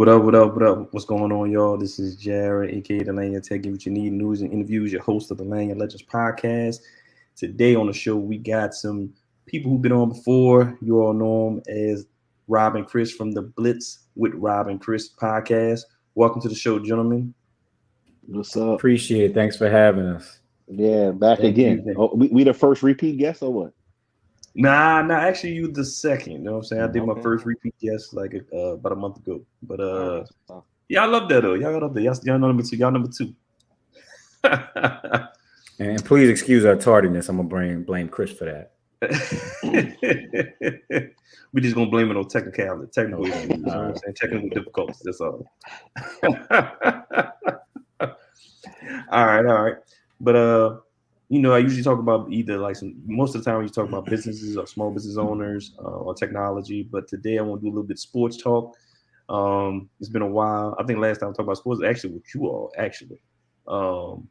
What up, what up, what up? What's going on, y'all? This is Jared, aka the Lagniappe Tech. Give what you need, news and interviews. Your host of the Lagniappe Legends podcast. Today on the show, we got some people who've been on before. You all know them as Rob and Chris from the Blitz with Rob and Chris podcast. Welcome to the show, gentlemen. What's up? Appreciate it. Thanks for having us. Yeah, back Thank again. you. Oh, we the first repeat guest or what? Nah, actually, you the second. You know what I'm saying? I did my Okay. first repeat guest like about a month ago. But Oh, yeah, I love that though. Y'all got up there. Y'all number two. Y'all number two. And please excuse our tardiness. I'm gonna blame Chris for that. We just gonna blame it on technical Okay. issues. You know what I'm saying? Technical difficulties. That's all. All right. But I usually talk about either most of the time you talk about businesses or small business owners or technology. But today I want to do a little bit of sports talk. It's been a while. I think last time I talked about sports actually with you all actually. So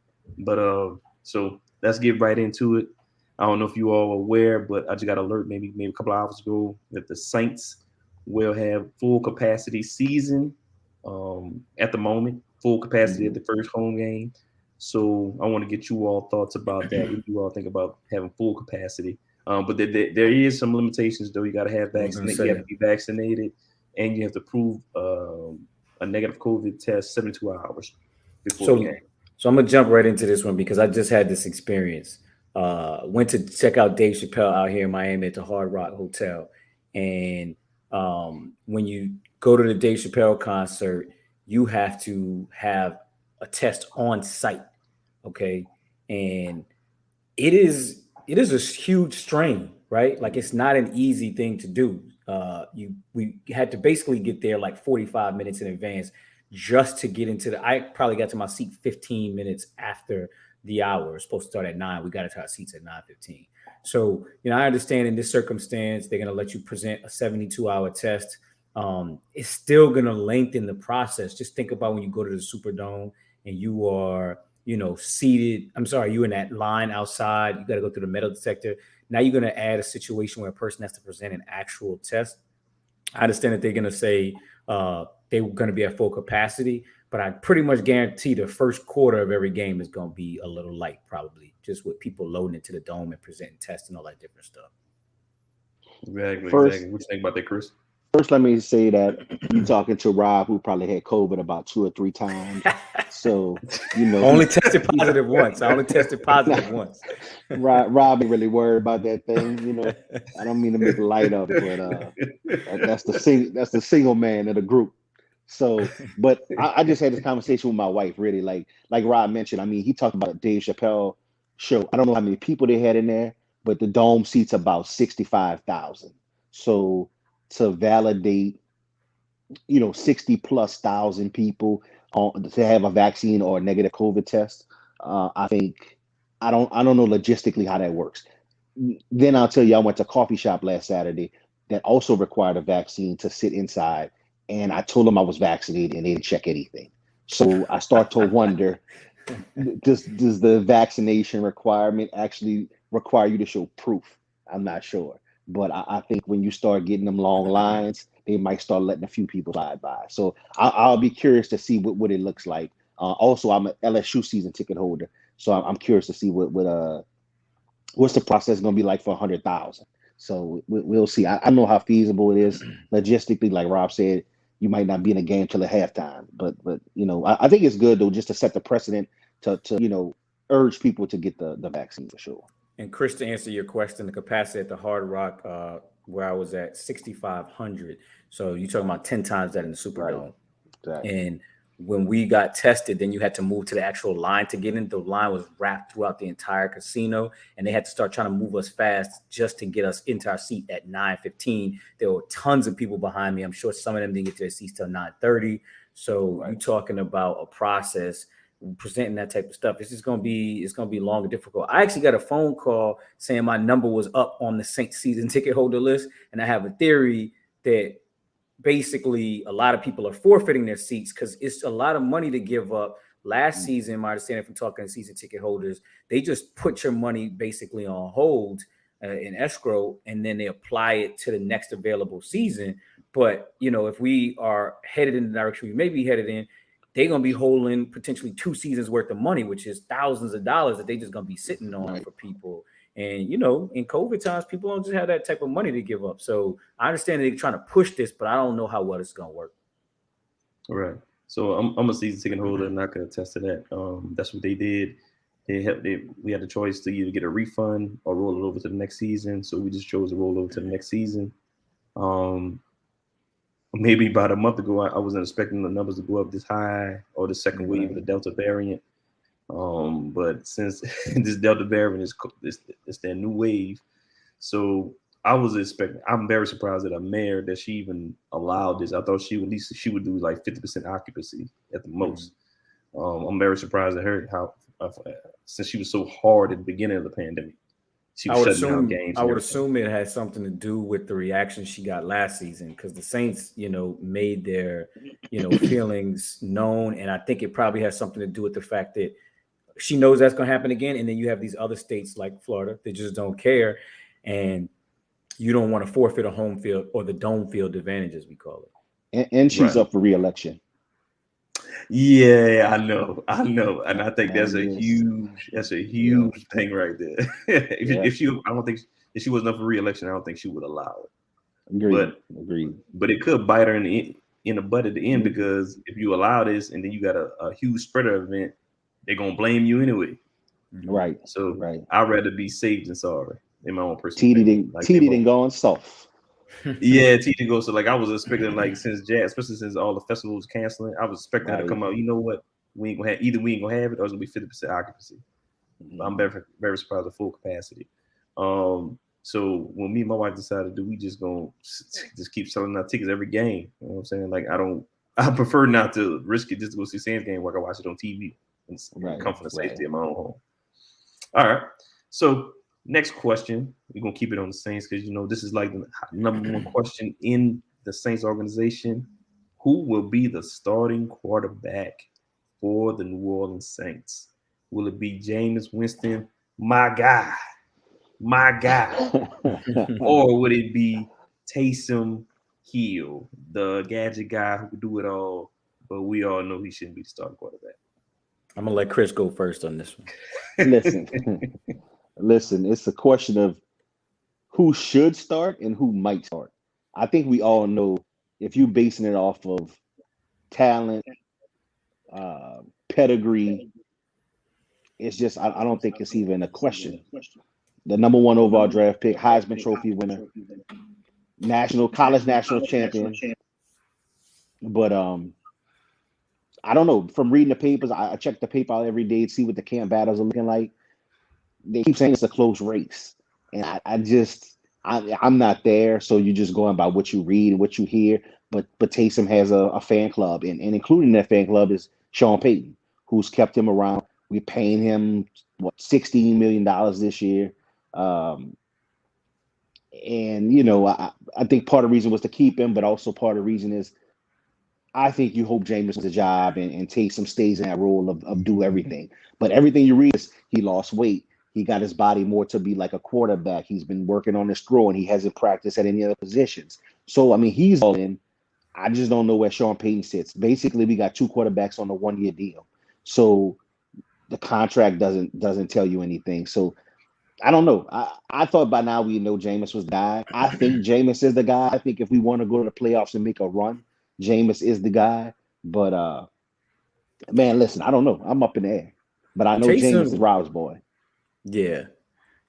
let's get right into it. I don't know if you all are aware, but I just got alert maybe a couple of hours ago that the Saints will have full capacity season at the moment, full capacity at the first home game. So I want to get you all thoughts about that. What do you all think about having full capacity? But there is some limitations though. You got to have vaccinated. You have to be vaccinated, and you have to prove a negative COVID test 72 hours before the game. So I'm gonna jump right into this one because I just had this experience. Went to check out Dave Chappelle out here in Miami at the Hard Rock Hotel, and when you go to the Dave Chappelle concert, you have to have a test on site. Okay. And it is a huge strain, right? Like it's not an easy thing to do. We had to basically get there like 45 minutes in advance just to get into I probably got to my seat 15 minutes after the hour. It's supposed to start at 9. We got to our seats at 9:15. So, I understand in this circumstance, they're going to let you present a 72-hour test. It's still going to lengthen the process. Just think about when you go to the Superdome and you are, seated. You in that line outside. You got to go through the metal detector. Now you're going to add a situation where a person has to present an actual test. I understand that they're going to say they're going to be at full capacity, but I pretty much guarantee the first quarter of every game is going to be a little light, probably, just with people loading into the dome and presenting tests and all that different stuff. Exactly. First- What you think about that, Chris? First, let me say that you're talking to Rob, who probably had COVID about 2 or 3 times. So, Only tested positive once. I only tested positive once. Rob ain't really worried about that thing. I don't mean to make light of it, but that's the single man of the group. So, but I just had this conversation with my wife, really, like Rob mentioned. I mean, he talked about Dave Chappelle show. I don't know how many people they had in there, but the dome seats about 65,000. So to validate, 60 plus thousand people to have a vaccine or a negative COVID test, I think I don't know logistically how that works. Then I'll tell you, I went to a coffee shop last Saturday that also required a vaccine to sit inside. And I told them I was vaccinated and they didn't check anything. So I start to wonder, does the vaccination requirement actually require you to show proof? I'm not sure. But I think when you start getting them long lines, they might start letting a few people slide by. So I'll be curious to see what it looks like. Also, I'm an LSU season ticket holder. So I'm curious to see what's the process going to be like for 100,000. So we'll see. I don't know how feasible it is logistically. Like Rob said, you might not be in a game till at halftime, but I think it's good though, just to set the precedent to urge people to get the vaccine for sure. And Chris, to answer your question, the capacity at the Hard Rock, where I was at 6,500. So you're talking about 10 times that in the Superdome. Right. Exactly. And when we got tested, then you had to move to the actual line to get in. The line was wrapped throughout the entire casino, and they had to start trying to move us fast just to get us into our seat at 9:15. There were tons of people behind me. I'm sure some of them didn't get to their seats till 9:30. So You're talking about a process presenting that type of stuff. It's going to be long and difficult. I actually got a phone call saying my number was up on the Saints season ticket holder list, and I have a theory that basically a lot of people are forfeiting their seats because it's a lot of money to give up. Last season, my understanding from talking to season ticket holders, they just put your money basically on hold in escrow, and then they apply it to the next available season. But if we are headed in the direction we may be headed in, they're gonna be holding potentially 2 seasons worth of money, which is thousands of dollars that they just gonna be sitting on for people. And in COVID times, people don't just have that type of money to give up. So I understand they're trying to push this, but I don't know how well it's gonna work. Right. So I'm a season ticket holder, and I can attest to that. That's what they did. We had the choice to either get a refund or roll it over to the next season. So we just chose to roll over to the next season. Maybe about a month ago, I wasn't expecting the numbers to go up this high, or the second wave of the Delta variant. But since this Delta variant is their new wave, so I was expecting. I'm very surprised at a mayor that she even allowed this. I thought she would do like 50% occupancy at the most. I'm very surprised at her how since she was so hard at the beginning of the pandemic. I would assume it has something to do with the reaction she got last season, because the Saints, made their, feelings known. And I think it probably has something to do with the fact that she knows that's going to happen again. And then you have these other states like Florida that just don't care. And you don't want to forfeit a home field or the dome field advantage, as we call it. And she's up for re-election. Yeah, I know, and I think that's a huge thing right there. If she wasn't up for re-election, I don't think she would allow it. Agreed. But it could bite her in the butt at the end, because if you allow this and then you got a huge spreader event, they're gonna blame you anyway. Right. So I'd rather be safe than sorry, in my own personal opinion. TD didn't go on soft. Yeah, TD goes. So I was expecting especially since all the festivals canceling, I was expecting her to come out. You know what? We ain't gonna have it, or it's gonna be 50% occupancy. I'm very, very surprised at full capacity. So when me and my wife decided, we just gonna just keep selling our tickets every game. You know what I'm saying? I prefer not to risk it just to go see Saints game where I can watch it on TV and comfort and safety in my own home. All right. So next question, we're gonna keep it on the Saints because this is like the number one question in the Saints organization. Who will be the starting quarterback for the New Orleans Saints? Will it be Jameis Winston, my guy, or would it be Taysom Hill, the gadget guy who could do it all, but we all know he shouldn't be the starting quarterback? I'm gonna let Chris go first on this one. Listen, it's a question of who should start and who might start. I think we all know, if you're basing it off of talent, pedigree, it's just, I don't think it's even a question. The number 1 overall draft pick, Heisman Trophy winner, college national champion. But I don't know. From reading the papers, I check the paper out every day to see what the camp battles are looking like. They keep saying it's a close race, and I'm not there. So you're just going by what you read and what you hear. But Taysom has a fan club, and including that fan club is Sean Payton, who's kept him around. We're paying him $16 million this year, and I think part of the reason was to keep him, but also part of the reason is I think you hope Jameis wins a job and Taysom stays in that role of do everything. But everything you read is he lost weight. He got his body more to be like a quarterback. He's been working on his throw, and he hasn't practiced at any other positions. So, he's all in. I just don't know where Sean Payton sits. Basically, we got 2 quarterbacks on a 1-year deal. So the contract doesn't tell you anything. So I don't know. I thought by now we know Jameis was the guy. I think Jameis is the guy. I think if we want to go to the playoffs and make a run, Jameis is the guy. But man, listen, I don't know. I'm up in the air. But I know Jameis is Rob's boy. Yeah.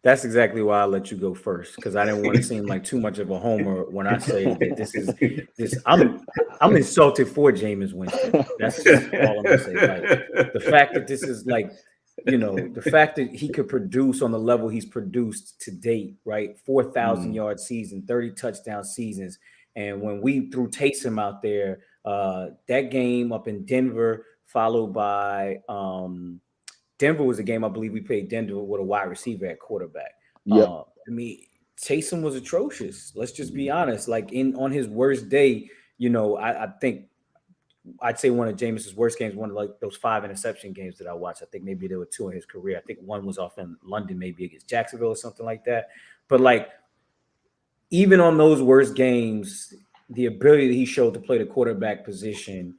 That's exactly why I let you go first, because I didn't want to seem like too much of a homer when I say that I'm insulted for Jameis Winston. That's just all I'm gonna say. Like, the fact that this is like, the fact that he could produce on the level he's produced to date, right? 4,000 yard season, 30 touchdown seasons. And when we threw Taysom out there, that game up in Denver, followed by Denver was a game I believe we played Denver with a wide receiver at quarterback. Yep. Taysom was atrocious. Let's just be honest. Like on his worst day, I think I'd say one of Jameis's worst games, one of like those 5 interception games that I watched. I think maybe there were 2 in his career. I think one was off in London, maybe against Jacksonville or something like that. But like, even on those worst games, the ability that he showed to play the quarterback position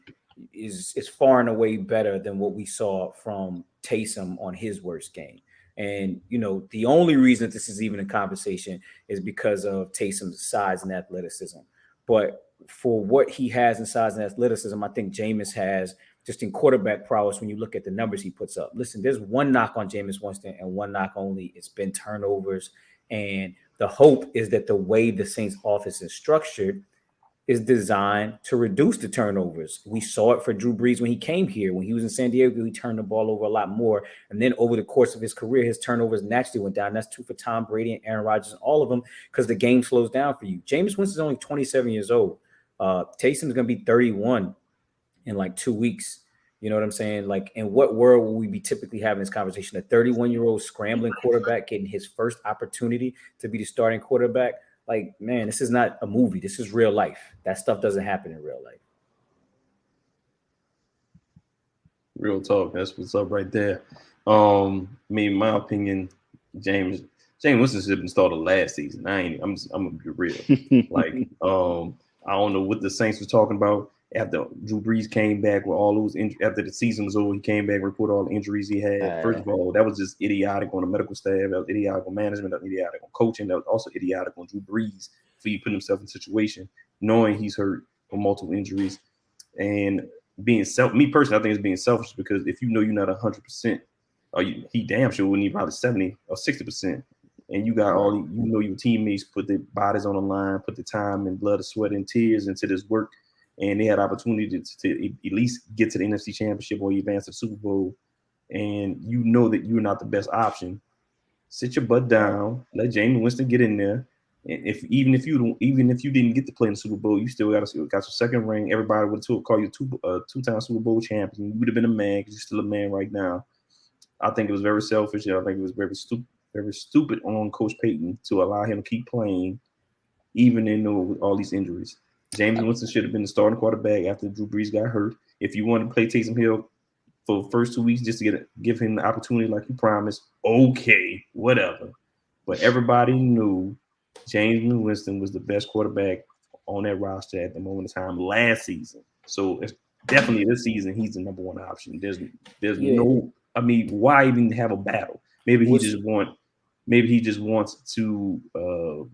is far and away better than what we saw from Taysom on his worst game. And, the only reason that this is even a conversation is because of Taysom's size and athleticism. But for what he has in size and athleticism, I think Jameis has just in quarterback prowess when you look at the numbers he puts up. Listen, there's one knock on Jameis Winston and one knock only. It's been turnovers. And the hope is that the way the Saints offense is structured is designed to reduce the turnovers. We saw it for Drew Brees when he came here. When he was in San Diego, he turned the ball over a lot more. And then over the course of his career, his turnovers naturally went down. That's true for Tom Brady and Aaron Rodgers and all of them because the game slows down for you. Jameis Winston's only 27 years old. Taysom's going to be 31 in like 2 weeks. You know what I'm saying? Like, in what world will we be typically having this conversation? A 31-year-old scrambling quarterback getting his first opportunity to be the starting quarterback? Like, man, this is not a movie. This is real life. That stuff doesn't happen in real life. Real talk. That's what's up right there. In my opinion, James Winston should have been started last season. I'm gonna be real. Like, I don't know what the Saints were talking about after Drew Brees came back with all those after the season was over. He came back and reported all the injuries he had. First of all, that was just idiotic on the medical staff. That was idiotic on management. That was idiotic on coaching. That was also idiotic on Drew Brees for you putting himself in a situation knowing he's hurt with multiple injuries and being me personally, I think it's being selfish because if you know you're not 100%, or he damn sure would need probably 70 or 60%. And you got your teammates put their bodies on the line, put the time and blood, sweat, and tears into this work. And they had opportunity to at least get to the NFC Championship or advance to the Super Bowl, and you know that you're not the best option. Sit your butt down, let Jameis Winston get in there, and even if you didn't get to play in the Super Bowl, you still got your second ring. Everybody would call you two-time Super Bowl champion. You would have been a man because you're still a man right now. I think it was very selfish. I think it was very stupid on Coach Payton to allow him to keep playing, even in all these injuries. Jameis Winston should have been the starting quarterback after Drew Brees got hurt. If you want to play Taysom Hill for the first 2 weeks just to give him the opportunity like you promised, okay, whatever. But everybody knew Jameis Winston was the best quarterback on that roster at the moment in time last season. So it's definitely this season he's the number one option. There's no, why even have a battle? Maybe he just wants to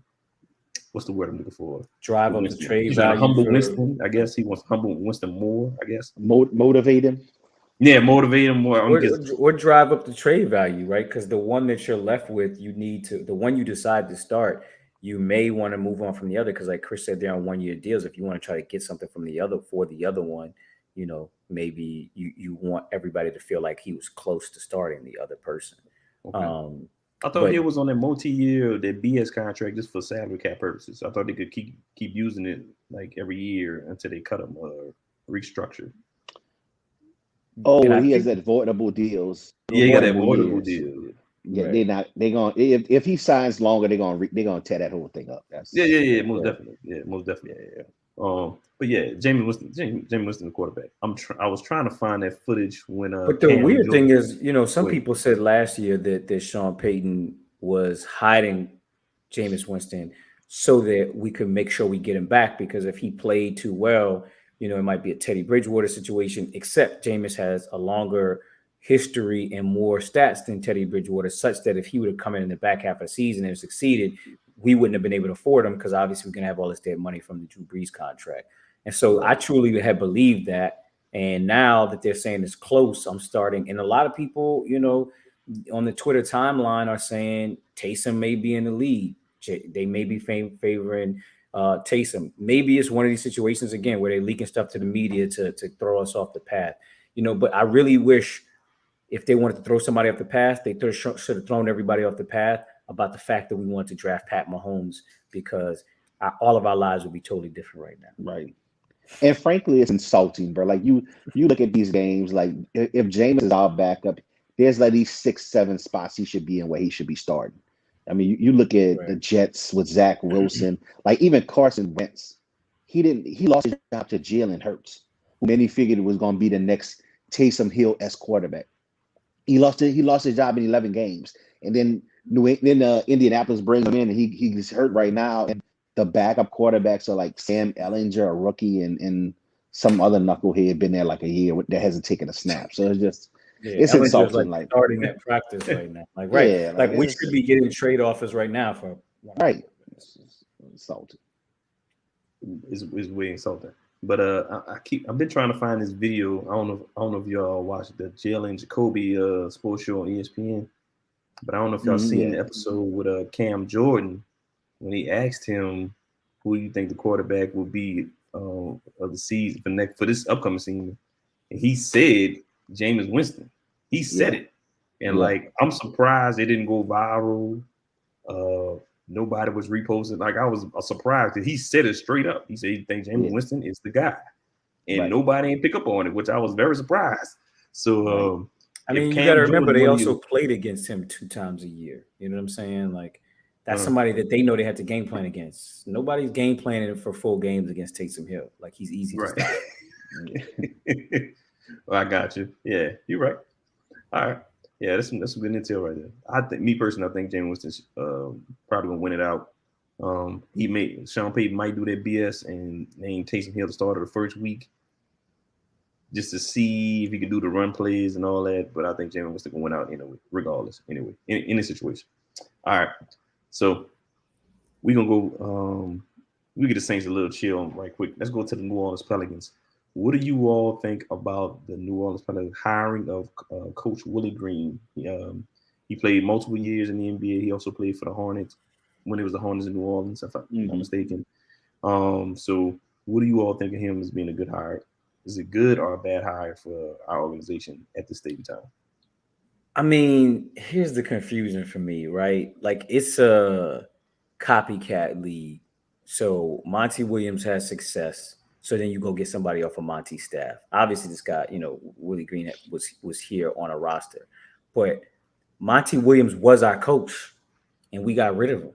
what's the word I'm looking for? Drive up the trade value. Humble Winston. I guess he wants to humble Winston more. I guess motivate him. Yeah, motivate him more. Or drive up the trade value, right? Because the one that you're left with, the one you decide to start, you may want to move on from the other. Because like Chris said, they're on 1-year deals. If you want to try to get something from the other one, maybe you want everybody to feel like he was close to starting the other person. Okay. I thought he was on a multi-year, that BS contract just for salary cap purposes. I thought they could keep using it like every year until they cut him or restructure. Oh, he has avoidable deals. Yeah, he got that avoidable deal. Yeah, right. They're gonna if he signs longer, they're gonna tear that whole thing up. Most definitely. Yeah, most definitely. Yeah. But yeah, Jameis Winston, the quarterback. I was trying to find that footage when. But the weird thing is, some people said last year that Sean Payton was hiding Jameis Winston so that we could make sure we get him back because if he played too well, it might be a Teddy Bridgewater situation. Except Jameis has a longer history and more stats than Teddy Bridgewater, such that if he would have come in the back half of the season and succeeded, we wouldn't have been able to afford him because obviously we're going to have all this dead money from the Drew Brees contract. And so I truly had believed that. And now that they're saying it's close, I'm starting. And a lot of people, on the Twitter timeline are saying Taysom may be in the lead. They may be favoring Taysom. Maybe it's one of these situations, again, where they're leaking stuff to the media to throw us off the path. But I really wish if they wanted to throw somebody off the path, they should have thrown everybody off the path about the fact that we want to draft Pat Mahomes because all of our lives would be totally different right now. Right. And frankly, it's insulting, bro. Like you look at these games, like if Jameis is our backup, there's like these 6-7 spots he should be in where he should be starting. I mean, you look at the Jets with Zach Wilson, like even Carson Wentz, he lost his job to Jalen Hurts, who many figured was going to be the next Taysom Hill-esque quarterback. He lost his job in 11 games, and then Indianapolis brings him in, and he's hurt right now. And the backup quarterbacks are like Sam Ellinger, a rookie, and some other knucklehead been there like a year that hasn't taken a snap. So it's Ellinger's insulting. like starting at practice right now. Like Yeah, like we should be getting trade offers right now for right. It's insulting. Is way insulting. But I've been trying to find this video. I don't know if y'all watched the Jalen Jacoby sports show on ESPN. But I don't know if y'all seen the episode with Cam Jordan when he asked him who you think the quarterback will be of the season for this upcoming season, and he said Jameis Winston. He said it, and like I'm surprised it didn't go viral. Nobody was reposting. Like I was surprised that he said it straight up. He said he thinks Jameis Winston is the guy, and nobody didn't pick up on it, which I was very surprised. So. I mean, you got to remember they also played against him 2 times a year. You know what I'm saying? Like that's somebody that they know they have to game plan against. Nobody's game planning for full games against Taysom Hill. Like he's easy to stop. Well, I got you. Yeah, you're right. All right. Yeah, that's some good intel right there. I think I think Jameis Winston's probably gonna win it out. Sean Payton might do that BS and name Taysom Hill the starter the first week, just to see if he can do the run plays and all that. But I think Jameis Winston can win out anyway, regardless. Anyway, in any situation. All right. So we're gonna go. We get the Saints a little chill right quick. Let's go to the New Orleans Pelicans. What do you all think about the New Orleans Pelicans hiring of Coach Willie Green? He played multiple years in the NBA. He also played for the Hornets when it was the Hornets in New Orleans, if I'm not mistaken. So what do you all think of him as being a good hire? Is it good or a bad hire for our organization at this stage of time? I mean, here's the confusion for me, right? Like it's a copycat league. So Monty Williams has success. So then you go get somebody off of Monty's staff. Obviously, this guy, Willie Green was here on a roster. But Monty Williams was our coach, and we got rid of him.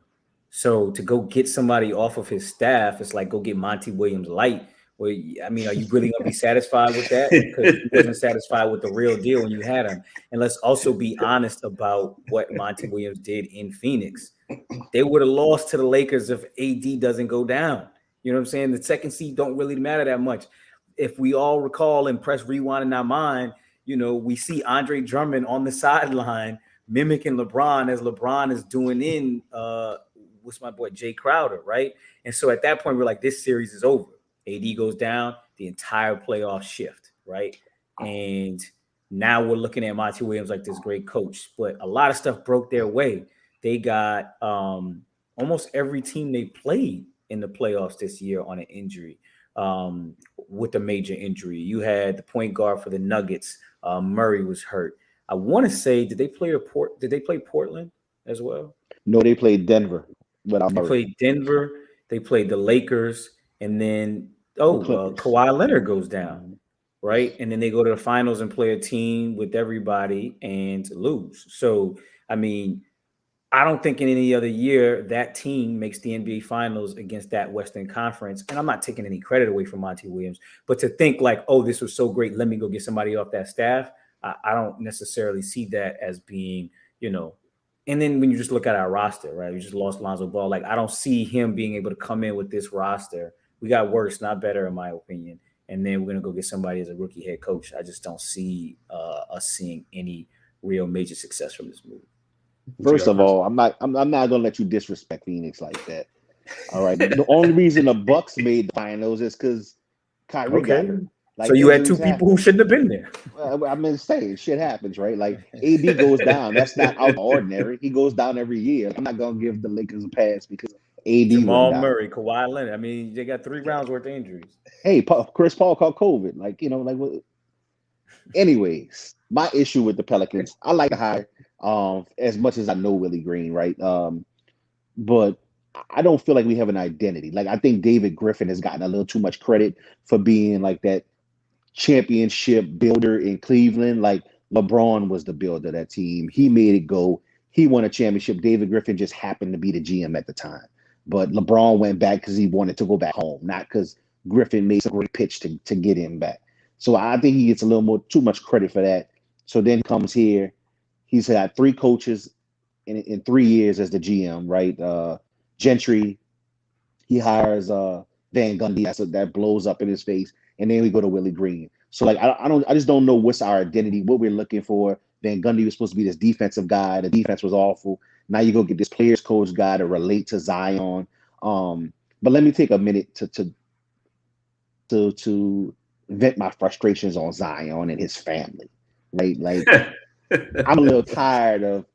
So to go get somebody off of his staff, it's like go get Monty Williams light. Well, I mean, are you really going to be satisfied with that? Because you wasn't satisfied with the real deal when you had him. And let's also be honest about what Monty Williams did in Phoenix. They would have lost to the Lakers if AD doesn't go down. You know what I'm saying? The second seed don't really matter that much. If we all recall and press rewind in our mind, we see Andre Drummond on the sideline mimicking LeBron as LeBron is doing in what's my boy Jay Crowder, right? And so at that point, we're like, this series is over. AD goes down, the entire playoff shift, right? And now we're looking at Monty Williams like this great coach, but a lot of stuff broke their way. They got almost every team they played in the playoffs this year on an injury, with a major injury. You had the point guard for the Nuggets, Murray was hurt. I want to say, did they play Portland as well? No, they played Denver. They played Denver. They played the Lakers, and then Kawhi Leonard goes down, right? And then they go to the finals and play a team with everybody and lose. So, I mean, I don't think in any other year that team makes the NBA Finals against that Western Conference. And I'm not taking any credit away from Monty Williams, but to think like, oh, this was so great, let me go get somebody off that staff. I don't necessarily see that as being, and then when you just look at our roster, right? We just lost Lonzo Ball. Like, I don't see him being able to come in with this roster. We got worse, not better, in my opinion. And then we're going to go get somebody as a rookie head coach. I just don't see us seeing any real major success from this move. First of all, I'm not gonna let you disrespect Phoenix like that. All right. The only reason the Bucks made the finals is because Kyrie got hurt. Like, so you had two people who shouldn't have been there. I'm gonna say shit happens, right? Like AD goes down. That's not out of the ordinary. He goes down every year. I'm not gonna give the Lakers a pass because AD Jamal Murray, Kawhi Leonard. I mean, they got 3 rounds worth of injuries. Hey, Chris Paul caught COVID. Like, what? Anyways, my issue with the Pelicans, I like the hire. As much as I know Willie Green, right? But I don't feel like we have an identity. Like, I think David Griffin has gotten a little too much credit for being like that championship builder in Cleveland. Like, LeBron was the builder of that team. He made it go. He won a championship. David Griffin just happened to be the GM at the time. But LeBron went back because he wanted to go back home, not because Griffin made some great pitch to get him back. So I think he gets a little too much credit for that. So then he comes here. He's had 3 coaches in 3 years as the GM, right? Gentry, He hires Van Gundy. That blows up in his face, and then we go to Willie Green. So like I just don't know what's our identity, what we're looking for. Van Gundy was supposed to be this defensive guy. The defense was awful. Now you go get this players coach guy to relate to Zion. But let me take a minute to vent my frustrations on Zion and his family. Right? Like I'm a little tired of,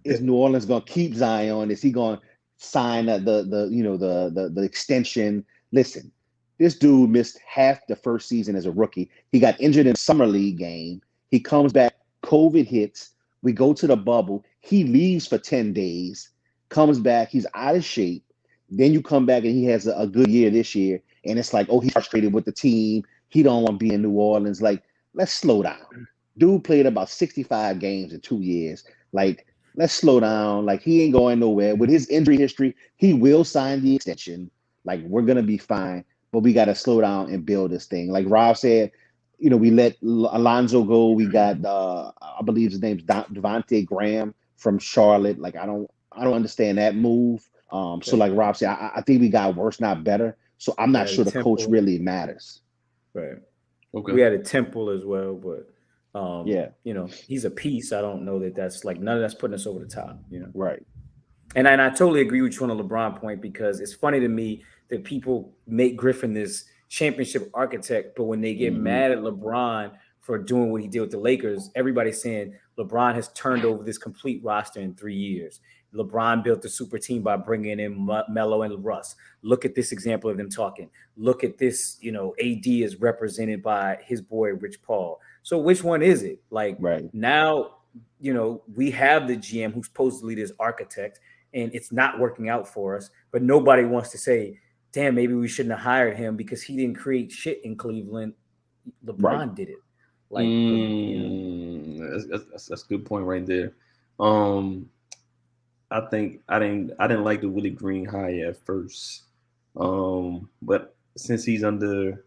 is New Orleans gonna keep Zion? Is he gonna sign the extension? Listen, this dude missed half the first season as a rookie. He got injured in the summer league game. He comes back, COVID hits. We go to the bubble. He leaves for 10 days, comes back. He's out of shape. Then you come back and he has a good year this year. And it's like, oh, he's frustrated with the team. He don't want to be in New Orleans. Like, let's slow down. Dude played about 65 games in 2 years. Like, let's slow down. Like, he ain't going nowhere. With his injury history, he will sign the extension. Like, we're going to be fine. But we got to slow down and build this thing. Like Rob said, we let Alonzo go. We got, I believe his name's Devontae Graham from Charlotte. Like, I don't understand that move. So like Rob said, I think we got worse, not better. So I'm not sure the coach really matters. Right. Okay. We had a Temple as well, but yeah, he's a piece. I don't know that's like none of that's putting us over the top. Right. And I totally agree with you on the LeBron point, because it's funny to me that people make Griffin this championship architect, but when they get mad at LeBron for doing what he did with the Lakers, everybody's saying LeBron has turned over this complete roster in 3 years. LeBron built the super team by bringing in Melo and Russ. Look at this example of them talking. Look at this, AD is represented by his boy, Rich Paul. So which one is it? Like now, we have the GM who's supposed to lead as architect, and it's not working out for us, but nobody wants to say, damn, maybe we shouldn't have hired him because he didn't create shit in Cleveland. LeBron did it. Like, that's a good point right there. I think I didn't like the Willie Green hire at first, but since he's under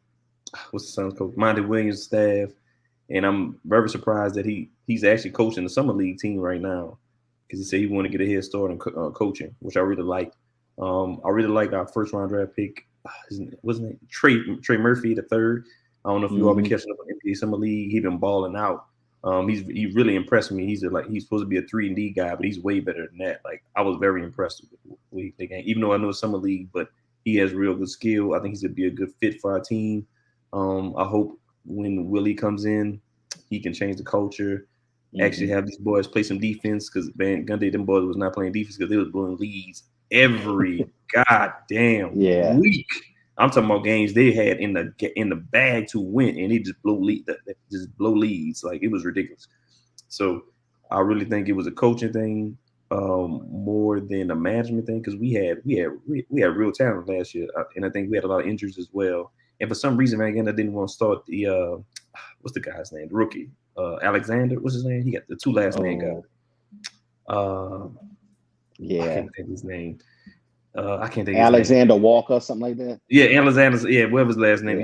what's the son's coach, Monty Williams' staff, and I'm very surprised that he's actually coaching the summer league team right now, because he said he wanted to get a head start in coaching, which I really like. I really like our first round draft pick. Wasn't it Trey Murphy the third? I don't know if you all been catching up on NBA Summer League. He been balling out. He really impressed me. He's supposed to be a 3-and-D guy, but he's way better than that. Like, I was very impressed with the game, even though I know it's Summer League, but he has real good skill. I think he's gonna be a good fit for our team. I hope when Willie comes in, he can change the culture. Actually have these boys play some defense, because Van Gundy, them boys was not playing defense because they was blowing leads every goddamn week. I'm talking about games they had in the bag to win, and they just blow leads. Like, it was ridiculous. So I really think it was a coaching thing more than a management thing, because we had real talent last year, and I think we had a lot of injuries as well. And for some reason, again, I didn't want to start the what's the guy's name, the rookie Alexander. What's his name? He got the 2 last name guy. I can't think of his name. I can't think. Alexander Walker, something like that. Yeah, Alexander. Yeah, whatever his last name.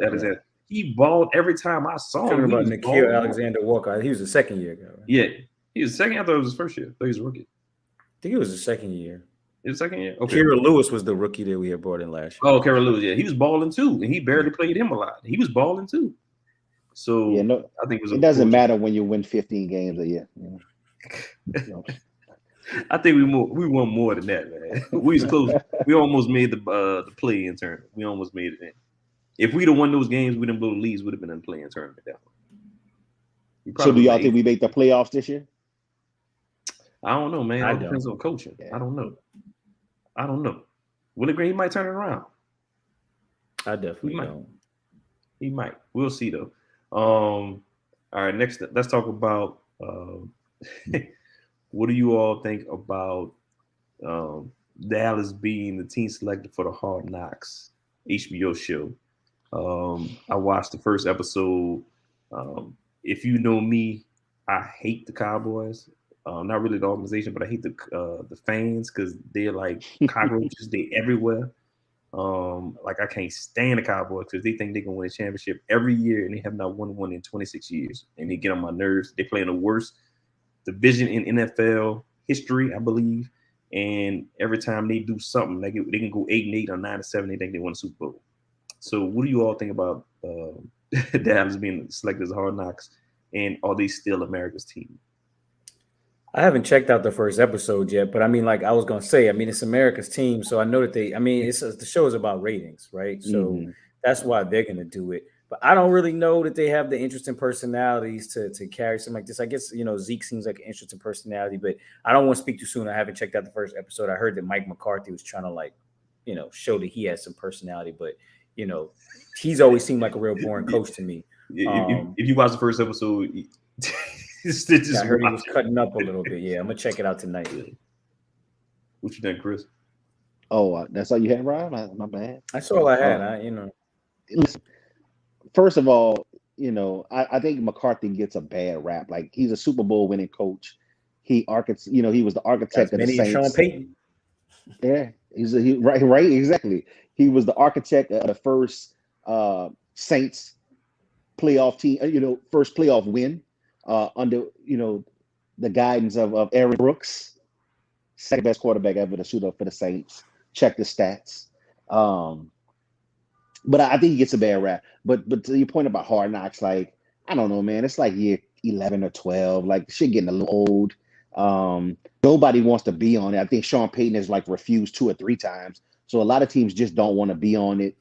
Alexander. He balled every time I saw him. Talking about Nikhil Alexander Walker. He was a second year guy. Right? Yeah, he was second. I thought it was his first year. I thought he was a rookie. I think it was the second year. It was second year. Okay. Kira Lewis was the rookie that we had brought in last year. Oh, Kira Lewis. Yeah, he was balling too, and he barely played him a lot. He was balling too. So I think it doesn't matter when you win 15 games a year. I think we won more than that, man. We was close. We almost made the play-in tournament. We almost made it in. If we'd have won those games, we didn't blow the leads, would have been in the play-in tournament. So do y'all think we make the playoffs this year? I don't know, man. It depends on coaching. Yeah. I don't know. Willie Green might turn it around. I definitely don't. He might. We'll see though. All right, next let's talk about what do you all think about Dallas being the team selected for the Hard Knocks HBO show? I watched the first episode. If you know me, I hate the Cowboys. Not really the organization, but I hate the fans, because they're like cockroaches. They're everywhere. Like, I can't stand the Cowboys because they think they can win a championship every year, and they have not won one in 26 years. And they get on my nerves. They play in the worst division in NFL history, I believe. and every time they do something, like they can go 8-8 or 9-7, they think they won a Super Bowl. So, what do you all think about Dallas being selected as Hard Knocks, and are they still America's team? I haven't checked out the first episode yet, but I mean, like I was gonna say, I mean, it's America's team, so I know that they. I mean, the show is about ratings, right? So that's why they're gonna do it. But I don't really know that they have the interesting personalities to carry something like this. I guess Zeke seems like an interesting personality, but I don't want to speak too soon. I haven't checked out the first episode. I heard that Mike McCarthy was trying to show that he has some personality, but he's always seemed like a real boring coach to me. If you watch the first episode. I heard he was cutting up a little bit. Yeah, I'm gonna check it out tonight. What you think, Chris? Oh, that's all you had, Ryan? My bad. That's all I had. Listen, first of all, I think McCarthy gets a bad rap. Like, he's a Super Bowl winning coach. He was the architect of the Saints. Sean Payton. Yeah, right, exactly. He was the architect of the first Saints playoff team. First playoff win. Under the guidance of Aaron Brooks, second best quarterback ever to shoot up for the Saints. Check the stats. But I think he gets a bad rap. But to your point about Hard Knocks, like, I don't know, man. It's like year 11 or 12. Like, shit getting a little old. Nobody wants to be on it. I think Sean Payton has refused 2 or 3 times. So a lot of teams just don't want to be on it.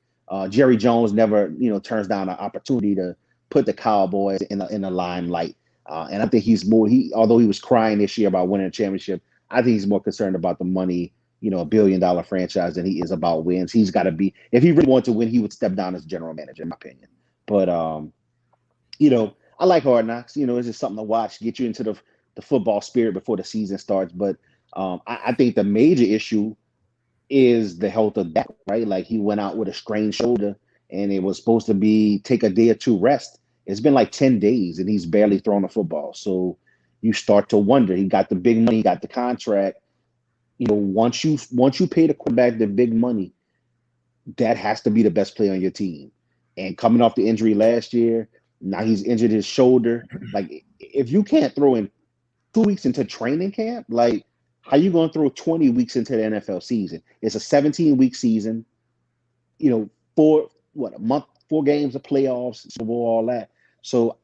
Jerry Jones never turns down an opportunity to put the Cowboys in the limelight. And I think although he was crying this year about winning a championship, I think he's more concerned about the money, a $1 billion franchise, than he is about wins. He's got to be, if he really wanted to win, he would step down as general manager, in my opinion. But, I like Hard Knocks. It's just something to watch, get you into the football spirit before the season starts. But I think the major issue is the health of Dak, right? Like, he went out with a strained shoulder, and it was supposed to take a day or 2 rest. It's been like 10 days and he's barely thrown a football. So you start to wonder. He got the big money, he got the contract. Once you pay the quarterback the big money, that has to be the best player on your team. And coming off the injury last year, now he's injured his shoulder. Like, if you can't throw in 2 weeks into training camp, like, how you going to throw 20 weeks into the NFL season? It's a 17-week season, a month, 4 games of playoffs, Super Bowl, all that. So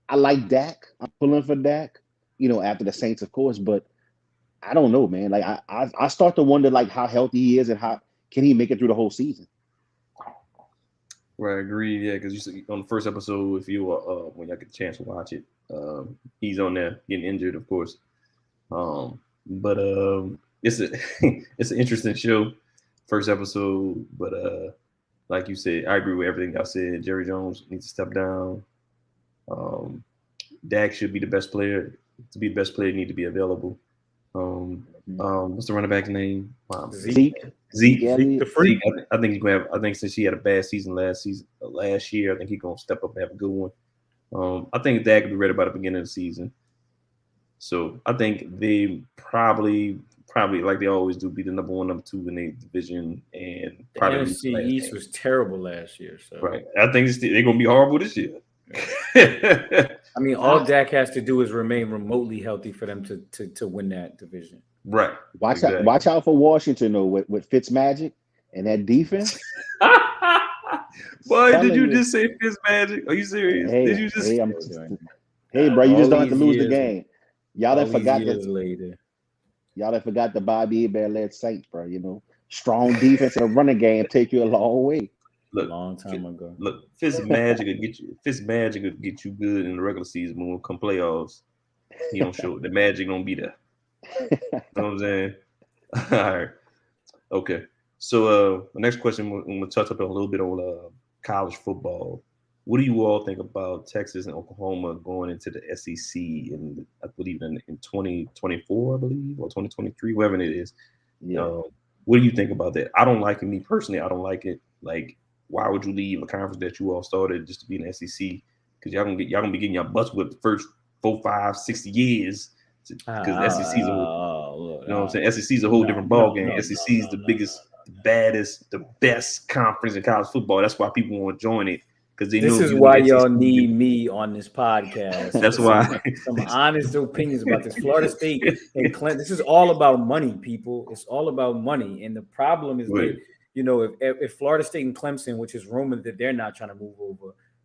I like Dak. I'm pulling for Dak, after the Saints, of course. But I don't know, man. Like, I start to wonder, like, how healthy he is and how can he make it through the whole season. Right, I agree. Yeah, because you see on the first episode, if you when y'all get a chance to watch it, he's on there getting injured, of course. But it's it's an interesting show. First episode, but like you said, I agree with everything I said. Jerry Jones needs to step down. Dak should be the best player. To be the best player, need to be available. What's the running back's name? Zeke. The freak. I think he's gonna have. I think since he had a bad season last year, I think he's gonna step up and have a good one. I think Dak will be ready by the beginning of the season. So I think they probably like they always do, be the number 1, number 2 in the division, and the NFC East was terrible last year. So right, I think they're gonna be horrible this year. I mean, all Dak has to do is remain remotely healthy for them to win that division. Right. Watch out for Washington though with Fitzmagic and that defense. Boy, did you just say Fitzmagic? Are you serious? Hey, did you just? Hey, bro, you just don't have to lose the game. Y'all done forgot the Bobby Hebert-led Saints, bro. Strong defense and a running game take you a long way. Look, a long time ago. Look, Fitzmagic will get you good in the regular season, but when it come playoffs, he don't show it. The magic don't be there. You know what I'm saying? All right. Okay. So the next question, we're going to touch up a little bit on college football. What do you all think about Texas and Oklahoma going into the SEC in, I believe, in 2024, I believe, or 2023, whatever it is? Yeah. What do you think about that? I don't like it. Me personally, I don't like it. Like, why would you leave a conference that you all started just to be in the SEC? Because y'all gonna be getting your butts whipped the first 4, 5, 60 years. Because SEC is a whole, you know what I'm saying? SEC is a whole different ball game. SEC is the biggest, the baddest, the best conference in college football. That's why people want to join it, because they This know is you why in the y'all SEC. need me on this podcast. That's for why. some honest opinions about this. Florida State and Clemson. This is all about money, people. It's all about money. And the problem is that, you know, if Florida State and Clemson, which is rumored that they're not trying to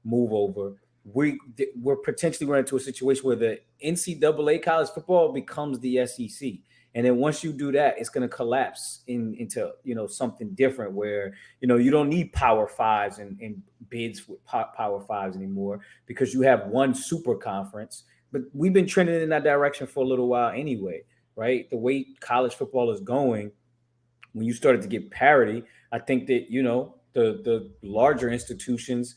move over, we're potentially running into a situation where the NCAA college football becomes the SEC. And then once you do that, it's going to collapse into, you know, something different where, you know, you don't need Power Fives and bids with Power Fives anymore because you have one super conference. But we've been trending in that direction for a little while anyway, right? The way college football is going, when you started to get parity, I think that, you know, the larger institutions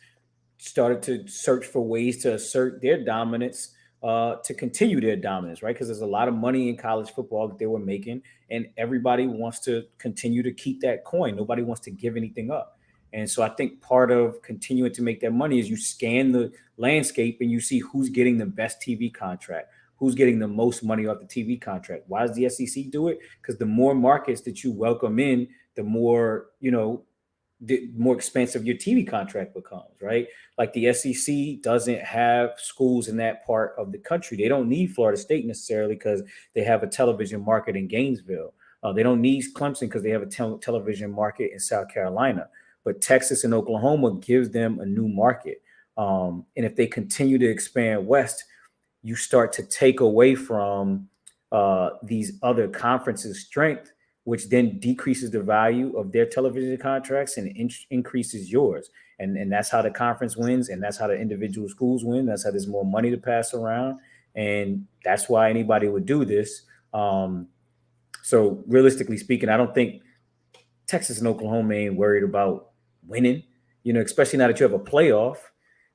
started to search for ways to assert their dominance, to continue their dominance, right? Because there's a lot of money in college football that they were making, and everybody wants to continue to keep that coin. Nobody wants to give anything up. And so I think part of continuing to make that money is you scan the landscape and you see who's getting the best TV contract, who's getting the most money off the TV contract. Why does the SEC do it? Because the more markets that you welcome in, the more, you know, the more expensive your TV contract becomes, right? Like the SEC doesn't have schools in that part of the country. They don't need Florida State necessarily because they have a television market in Gainesville. They don't need Clemson because they have a television market in South Carolina. But Texas and Oklahoma gives them a new market. And if they continue to expand west, you start to take away from these other conferences' strength, which then decreases the value of their television contracts and increases yours. And that's how the conference wins. And that's how the individual schools win. That's how there's more money to pass around. And that's why anybody would do this. So realistically speaking, I don't think Texas and Oklahoma ain't worried about winning, you know, especially now that you have a playoff.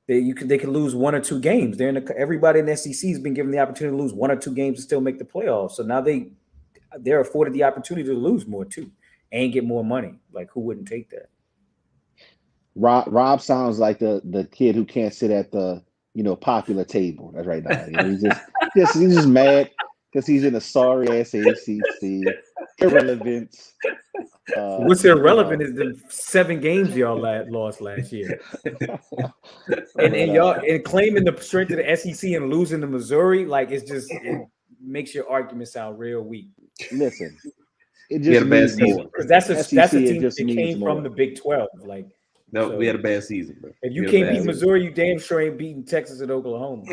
They could lose one or two games. Everybody in the SEC has been given the opportunity to lose one or two games and still make the playoffs. So now they're afforded the opportunity to lose more too and get more money. Like, who wouldn't take that? Rob sounds like the kid who can't sit at the, you know, popular table. That's right now. You know, he's just mad because he's in a sorry ass ACC. Irrelevant. What's irrelevant is the 7 games y'all lost last year, and y'all and claiming the strength of the SEC and losing to Missouri. Like, it makes your argument sound real weak. Listen, it just means more because that's a team that came from the Big 12. Like, no, so we had a bad season, bro. If you can't beat Missouri, you damn sure ain't beating Texas and Oklahoma.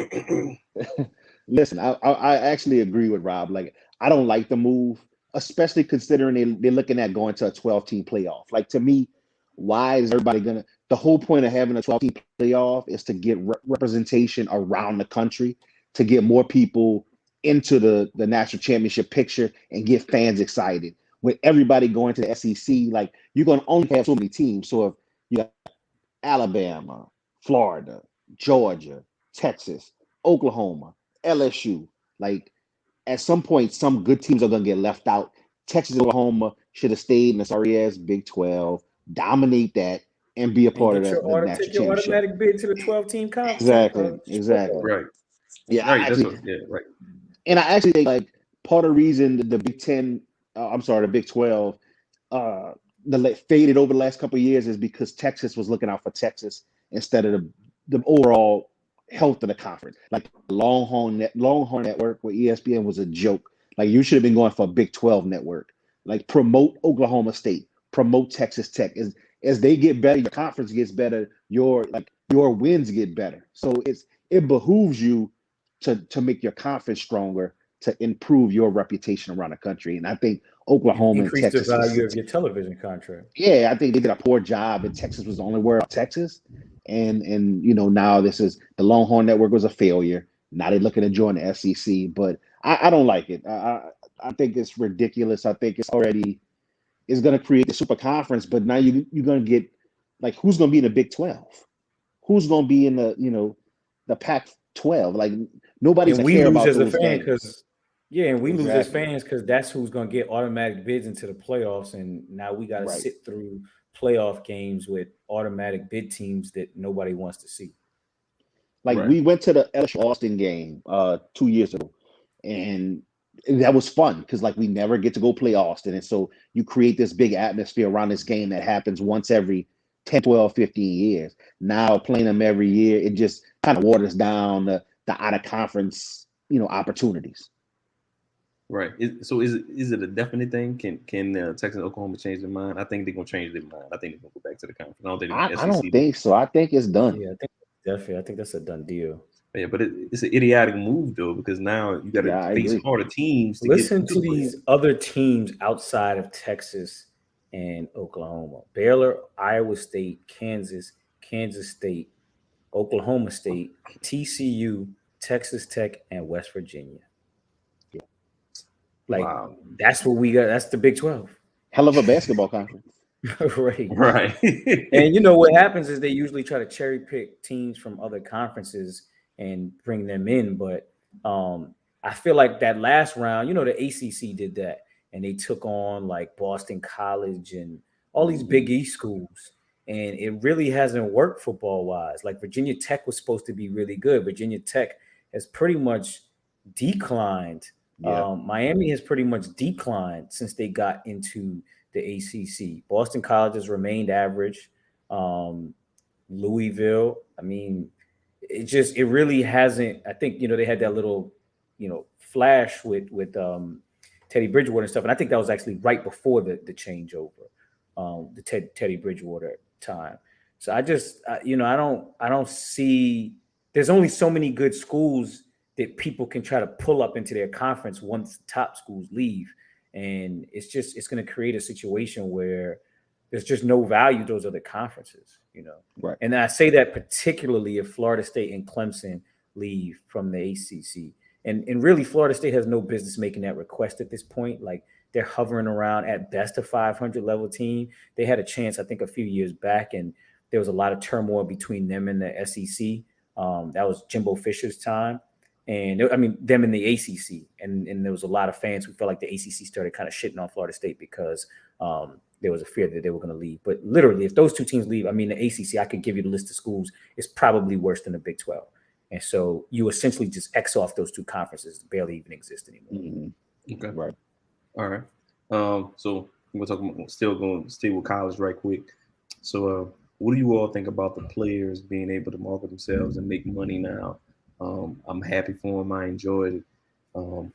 Listen, I actually agree with Rob. Like, I don't like the move, especially considering they're looking at going to a 12-team playoff. Like, to me, why is everybody gonna? The whole point of having a 12-team playoff is to get representation around the country, to get more people into the national championship picture and get fans excited. With everybody going to the SEC, like, you're gonna only have so many teams. So if you got Alabama, Florida, Georgia, Texas, Oklahoma, LSU, like, at some point, some good teams are going to get left out. Texas and Oklahoma should have stayed in the sorry ass Big 12, dominate that, and be a part of the national championship. Take your automatic bid to the 12-team conference. Exactly. Right. Yeah, right. And I actually think, like, part of the reason the Big 10, the Big 12, faded over the last couple of years is because Texas was looking out for Texas instead of the overall health of the conference. Like, Longhorn Network with ESPN was a joke. Like, you should have been going for a Big 12 network. Like, promote Oklahoma State, promote Texas Tech. As they get better, your conference gets better, your wins get better. So it behooves you to make your conference stronger, to improve your reputation around the country. And I think Oklahoma and Texas increase the value of your television contract. Yeah, I think they did a poor job, and Texas was the only word about Texas. And you know, now this is the Longhorn Network was a failure. Now they're looking to join the SEC, but I don't like it. I think it's ridiculous. I think it's going to create the super conference, but now you're going to get, like, who's going to be in the Big 12? Who's going to be in the Pac-12? Like, nobody's going to care about those games. And we lose as fans because that's who's going to get automatic bids into the playoffs, and now we got to sit through playoff games with automatic bid teams that nobody wants to see. Like, we went to the LSU Austin game 2 years ago, and that was fun because, like, we never get to go play Austin, and so you create this big atmosphere around this game that happens once every 10, 12, 15 years. Now playing them every year, it just kind of waters down the out of conference, opportunities. Right. So is it a definite thing? Can Texas and Oklahoma change their mind? I think they're gonna change their mind. I think they're gonna go back to the conference. I don't think I don't think so. I think it's done. Yeah, I think that's a done deal. Yeah, but it's an idiotic move though, because now you got to face harder teams. Listen to these other teams outside of Texas and Oklahoma: Baylor, Iowa State, Kansas State, Oklahoma State, TCU, Texas Tech, and West Virginia. Yeah. Like, wow. That's what we got. That's the Big 12. Hell of a basketball conference. Right. And what happens is they usually try to cherry pick teams from other conferences and bring them in. But I feel like that last round, the ACC did that, and they took on like Boston College and all these Big East schools. And it really hasn't worked football wise. Like Virginia Tech was supposed to be really good. Virginia Tech has pretty much declined. Yeah. Miami has pretty much declined since they got into the ACC. Boston College has remained average. Louisville, I mean, it really hasn't. I think, they had that little, flash with Teddy Bridgewater and stuff. And I think that was actually right before the changeover, the Teddy Bridgewater time. So I just, I don't see, there's only so many good schools that people can try to pull up into their conference once the top schools leave. And it's going to create a situation where there's just no value to those other conferences, Right. And I say that particularly if Florida State and Clemson leave from the ACC. And really, Florida State has no business making that request at this point. Like, they're hovering around at best a 500 level team. They had a chance, I think, a few years back, and there was a lot of turmoil between them and the SEC. That was Jimbo Fisher's time. And them in the ACC. And there was a lot of fans who felt like the ACC started kind of shitting on Florida State because there was a fear that they were going to leave. But literally, if those two teams leave, the ACC, I could give you the list of schools, is probably worse than the Big 12. And so you essentially just X off those two conferences that barely even exist anymore. Mm-hmm. Okay. Right. All right. So we're still going to stay with college right quick. So what do you all think about the players being able to market themselves and make money now? I'm happy for them. I enjoyed it.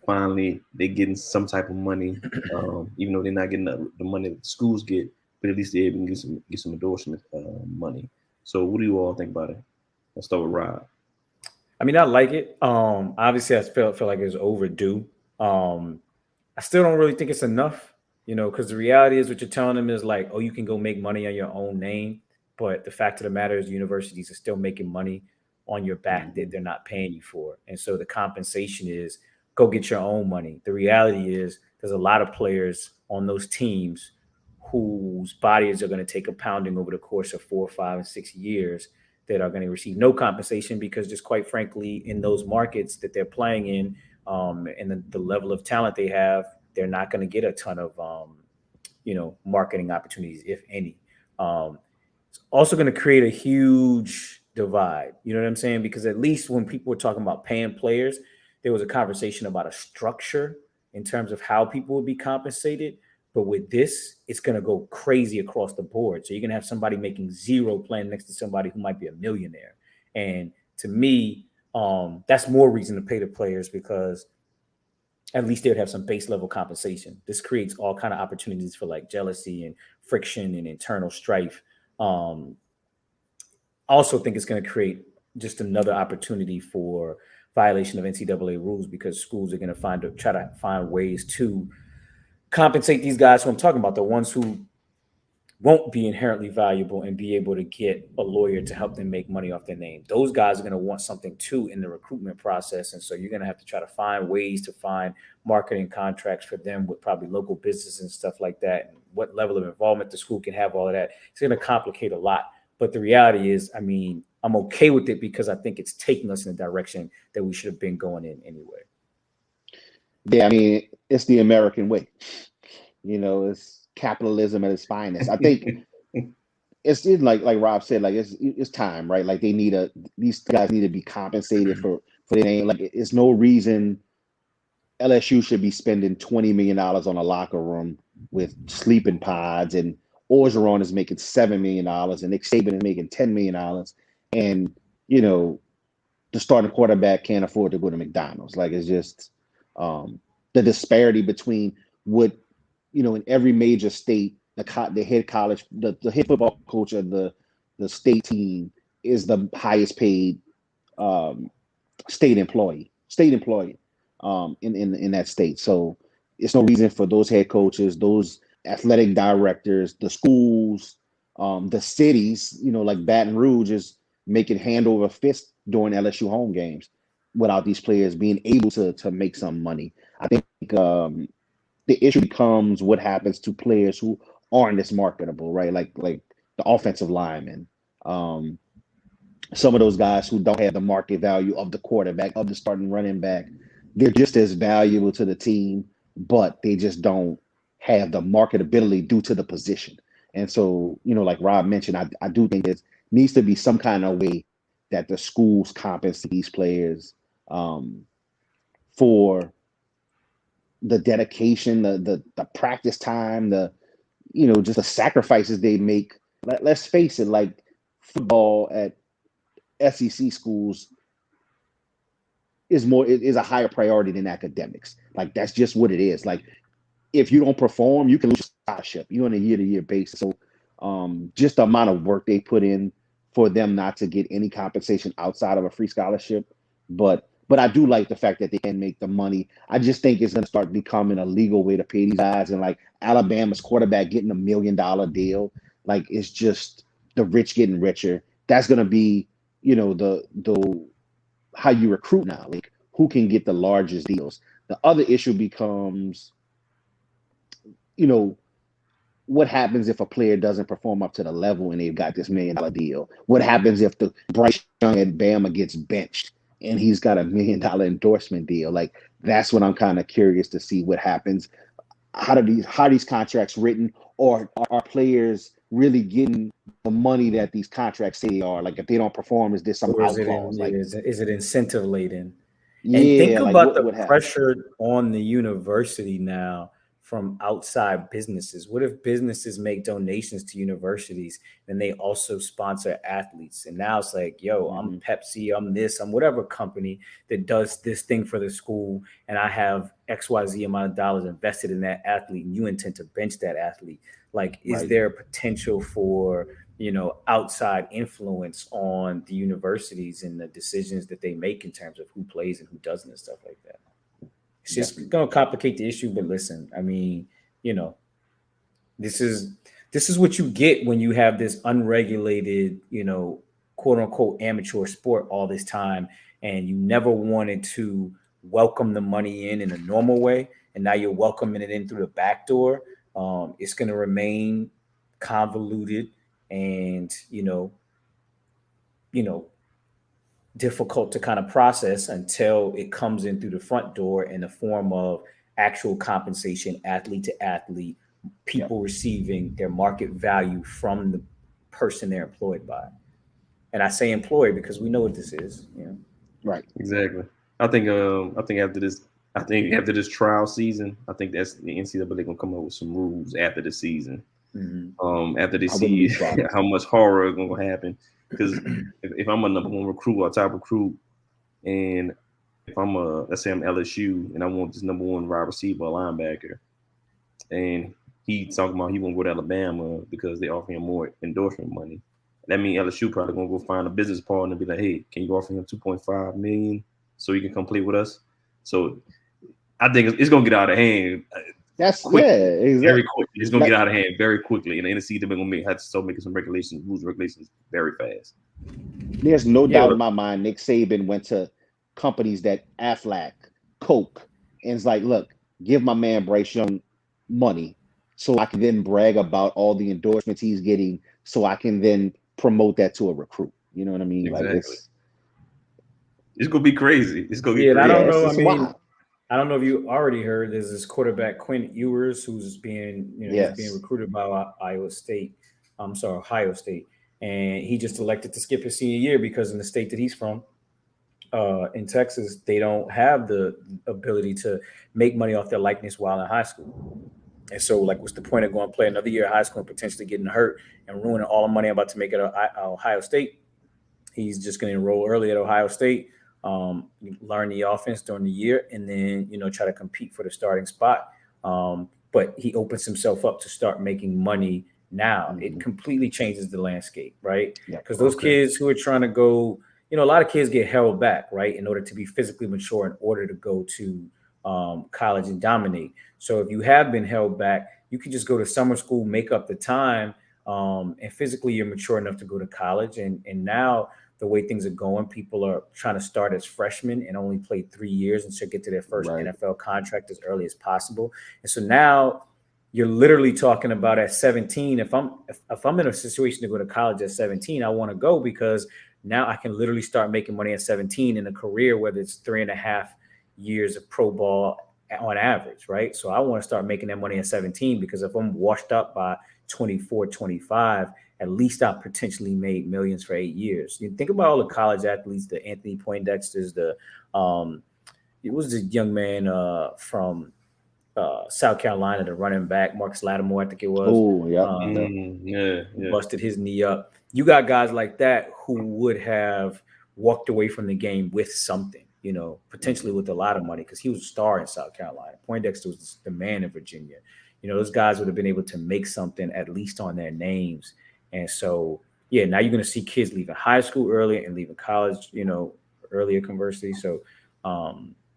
Finally, they're getting some type of money, even though they're not getting the money that the schools get, but at least they're able to get some endorsement money. So what do you all think about it? Let's start with Rob. I like it. Obviously, I felt like it was overdue. I still don't really think it's enough, because the reality is what you're telling them is like, oh, you can go make money on your own name. But the fact of the matter is universities are still making money on your back that they're not paying you for. And so the compensation is go get your own money. The reality is there's a lot of players on those teams whose bodies are going to take a pounding over the course of 4, 5, and 6 years that are going to receive no compensation because just quite frankly, in those markets that they're playing in and the level of talent they have, they're not going to get a ton of, marketing opportunities, if any. It's also going to create a huge divide. You know what I'm saying? Because at least when people were talking about paying players, there was a conversation about a structure in terms of how people would be compensated. But with this, it's going to go crazy across the board. So you're going to have somebody making zero playing next to somebody who might be a millionaire. And to me, that's more reason to pay the players because at least they would have some base level compensation. This creates all kind of opportunities for like jealousy and friction and internal strife. Also think it's going to create just another opportunity for violation of NCAA rules because schools are going to try to find ways to compensate these guys who I'm talking about, the ones who won't be inherently valuable and be able to get a lawyer to help them make money off their name. Those guys are going to want something too in the recruitment process. And so you're going to have to try to find ways to find marketing contracts for them with probably local business and stuff like that. And what level of involvement the school can have, all of that. It's going to complicate a lot. But the reality is, I'm okay with it because I think it's taking us in a direction that we should have been going in anyway. Yeah, it's the American way. It's capitalism at its finest. I think it's like Rob said, like it's time, right? Like these guys need to be compensated for their name. Like it's no reason LSU should be spending $20 million on a locker room with sleeping pods and Orgeron is making $7 million and Nick Saban is making $10 million, and the starting quarterback can't afford to go to McDonald's. Like, it's just the disparity between what in every major state, the head college, the head football coach of the state team is the highest paid state employee in that state. So it's no reason for those head coaches, those athletic directors, the schools, the cities, like Baton Rouge is making hand over fist during LSU home games without these players being able to make some money. I think the issue becomes what happens to players who aren't as marketable, right? Like the offensive linemen. Some of those guys who don't have the market value of the quarterback, of the starting running back, they're just as valuable to the team, but they just don't have the marketability due to the position. And so, like Rob mentioned, I do think there needs to be some kind of way that the schools compensate these players for the dedication, the practice time, just the sacrifices they make. Let's face it, like football at SEC schools is a higher priority than academics. Like, that's just what it is. Like, if you don't perform, you can lose your scholarship. You're on a year-to-year basis. So just the amount of work they put in for them not to get any compensation outside of a free scholarship. But I do like the fact that they can make the money. I just think it's going to start becoming a legal way to pay these guys. And like Alabama's quarterback getting $1 million deal, like, it's just the rich getting richer. That's going to be, the how you recruit now. Like, who can get the largest deals? The other issue becomes, what happens if a player doesn't perform up to the level and they've got this $1 million deal? What happens if the Bryce Young at Bama gets benched and he's got $1 million endorsement deal? Like, that's what I'm kind of curious to see what happens. How are these contracts written, or are players really getting the money that these contracts say they are? Like, if they don't perform, is there some out clause? Like, is it incentive laden? yeah, And think like about the what pressure on the university now from outside businesses. What if businesses make donations to universities and they also sponsor athletes? And now it's like, yo, I'm Pepsi, I'm whatever company that does this thing for the school, and I have XYZ amount of dollars invested in that athlete, and you intend to bench that athlete. Like, is there potential for outside influence on the universities and the decisions that they make in terms of who plays and who doesn't and stuff like that? It's just going to complicate the issue. But listen, I mean, this is what you get when you have this unregulated, quote unquote amateur sport all this time, and you never wanted to welcome the money in a normal way, and now you're welcoming it in through the back door. It's going to remain convoluted and difficult to kind of process until it comes in through the front door in the form of actual compensation, athlete to athlete, people receiving their market value from the person they're employed by. And I say employed because we know what this is. Right. Exactly. I think after this trial season, I think that's the NCAA gonna come up with some rules after the season. After they see how much horror is gonna happen. Because if I'm a number one recruit or top recruit, and if let's say I'm LSU and I want this number one wide receiver or linebacker, and he's talking about he won't go to Alabama because they offer him more endorsement money, that means LSU probably gonna go find a business partner and be like, hey, can you offer him $2.5 million so he can come play with us? So I think it's gonna get out of hand. That's quickly, exactly. Very quickly. It's gonna get out of hand very quickly, and the NCAA gonna have to start making some rules and regulations very fast. There's no doubt in my mind. Nick Saban went to companies that Aflac, Coke, and it's like, look, give my man Bryce Young money so I can then brag about all the endorsements he's getting, so I can then promote that to a recruit. You know what I mean? Exactly. Like, it's gonna be crazy. It's gonna be crazy. I don't know. Wild. I don't know if you already heard. There's this quarterback Quinn Ewers who's being, he's being recruited by Ohio State, and he just elected to skip his senior year because in the state that he's from, in Texas, they don't have the ability to make money off their likeness while in high school. And so, like, what's the point of going play another year of high school and potentially getting hurt and ruining all the money I'm about to make at Ohio State? He's just going to enroll early at Ohio State, learn the offense during the year, and then, try to compete for the starting spot. But he opens himself up to start making money now. Mm-hmm. It completely changes the landscape, right? Because those kids who are trying to go, a lot of kids get held back, right, in order to be physically mature, in order to go to college and dominate. So if you have been held back, you could just go to summer school, make up the time, and physically you're mature enough to go to college. And now the way things are going, people are trying to start as freshmen and only play 3 years and so get to their first NFL contract as early as possible. And so now you're literally talking about at 17. If I'm in a situation to go to college at 17, I want to go because now I can literally start making money at 17 in a career, whether it's 3.5 years of pro ball on average, right? So I want to start making that money at 17 because if I'm washed up by 24, 25, at least I potentially made millions for 8 years. You think about all the college athletes, the Anthony Poindexters, it was this young man from South Carolina, the running back, Marcus Lattimore, I think it was. Oh, yeah. Busted his knee up. You got guys like that who would have walked away from the game with something, potentially with a lot of money because he was a star in South Carolina. Poindexter was the man in Virginia. Those guys would have been able to make something at least on their names. And so, now you're going to see kids leaving high school earlier and leaving college, earlier conversely. So,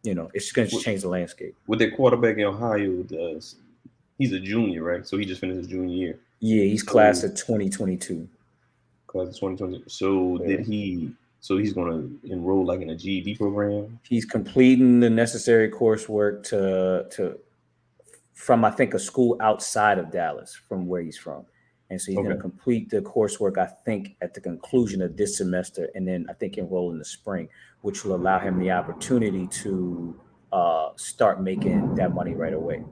it's going to change the landscape. With that quarterback in Ohio, he's a junior, right? So he just finished his junior year. Yeah, he's class of 2022. Class of 2022. So So he's going to enroll like in a GED program? He's completing the necessary coursework to from, I think, a school outside of Dallas from where he's from. And so he's going to complete the coursework, I think, at the conclusion of this semester, and then I think enroll in the spring, which will allow him the opportunity to start making that money right away.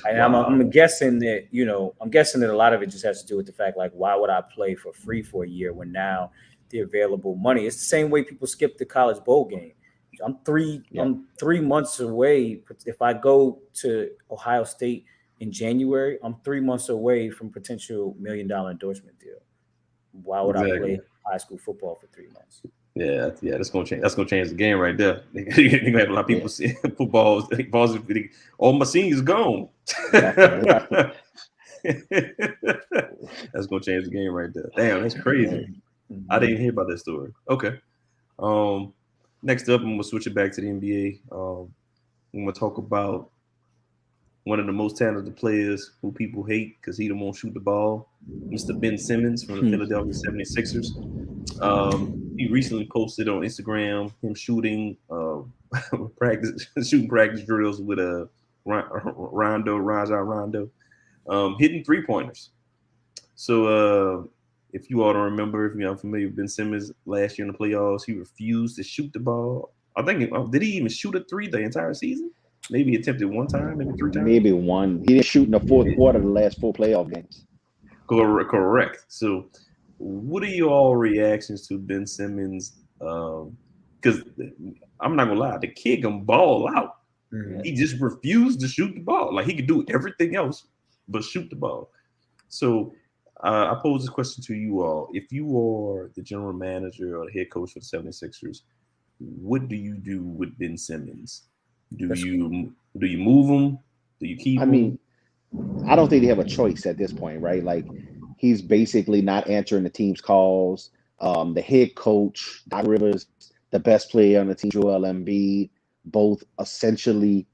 And I'm guessing that, a lot of it just has to do with the fact, like, why would I play for free for a year when now the available money? It's the same way people skip the college bowl game. I'm 3 months away. If I go to Ohio State in January, I'm 3 months away from potential $1 million endorsement deal. Why would I play high school football for 3 months? Yeah, that's gonna change. That's gonna change the game right there. You're gonna have a lot of people see football. All my seniors gone. That's gonna change the game right there. Damn, that's crazy. I didn't hear about that story. Okay. Next up, I'm gonna switch it back to the NBA. I'm gonna talk about one of the most talented players who people hate because he don't want to shoot the ball, Mr. Ben Simmons from the Philadelphia 76ers. He recently posted on Instagram him shooting shooting practice drills with a Rajon Rondo, hitting 3-pointers. So if you all don't remember, if you're unfamiliar with Ben Simmons, last year in the playoffs, he refused to shoot the ball. I think, did he even shoot a 3 the entire season? Maybe he attempted one time, maybe 3 times. Maybe one. He didn't shoot in the fourth quarter of the last 4 playoff games. Correct. So what are your all reactions to Ben Simmons? Because I'm not going to lie, the kid can ball out. Mm-hmm. He just refused to shoot the ball. Like, he could do everything else but shoot the ball. So I pose this question to you all. If you are the general manager or the head coach for the 76ers, what do you do with Ben Simmons? Do you move him? Do you keep him? I mean, I don't think they have a choice at this point, right? Like, he's basically not answering the team's calls. The head coach, Doc Rivers, the best player on the team, Joel Embiid, both essentially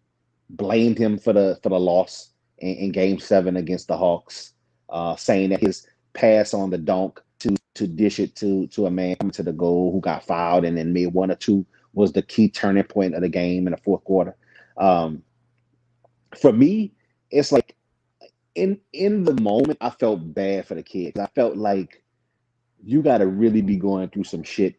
blamed him for the loss in Game 7 against the Hawks, saying that his pass on the dunk to dish it to a man coming to the goal who got fouled and then made 1 or 2 was the key turning point of the game in the fourth quarter. For me, it's like in the moment, I felt bad for the kids. I felt like you got to really be going through some shit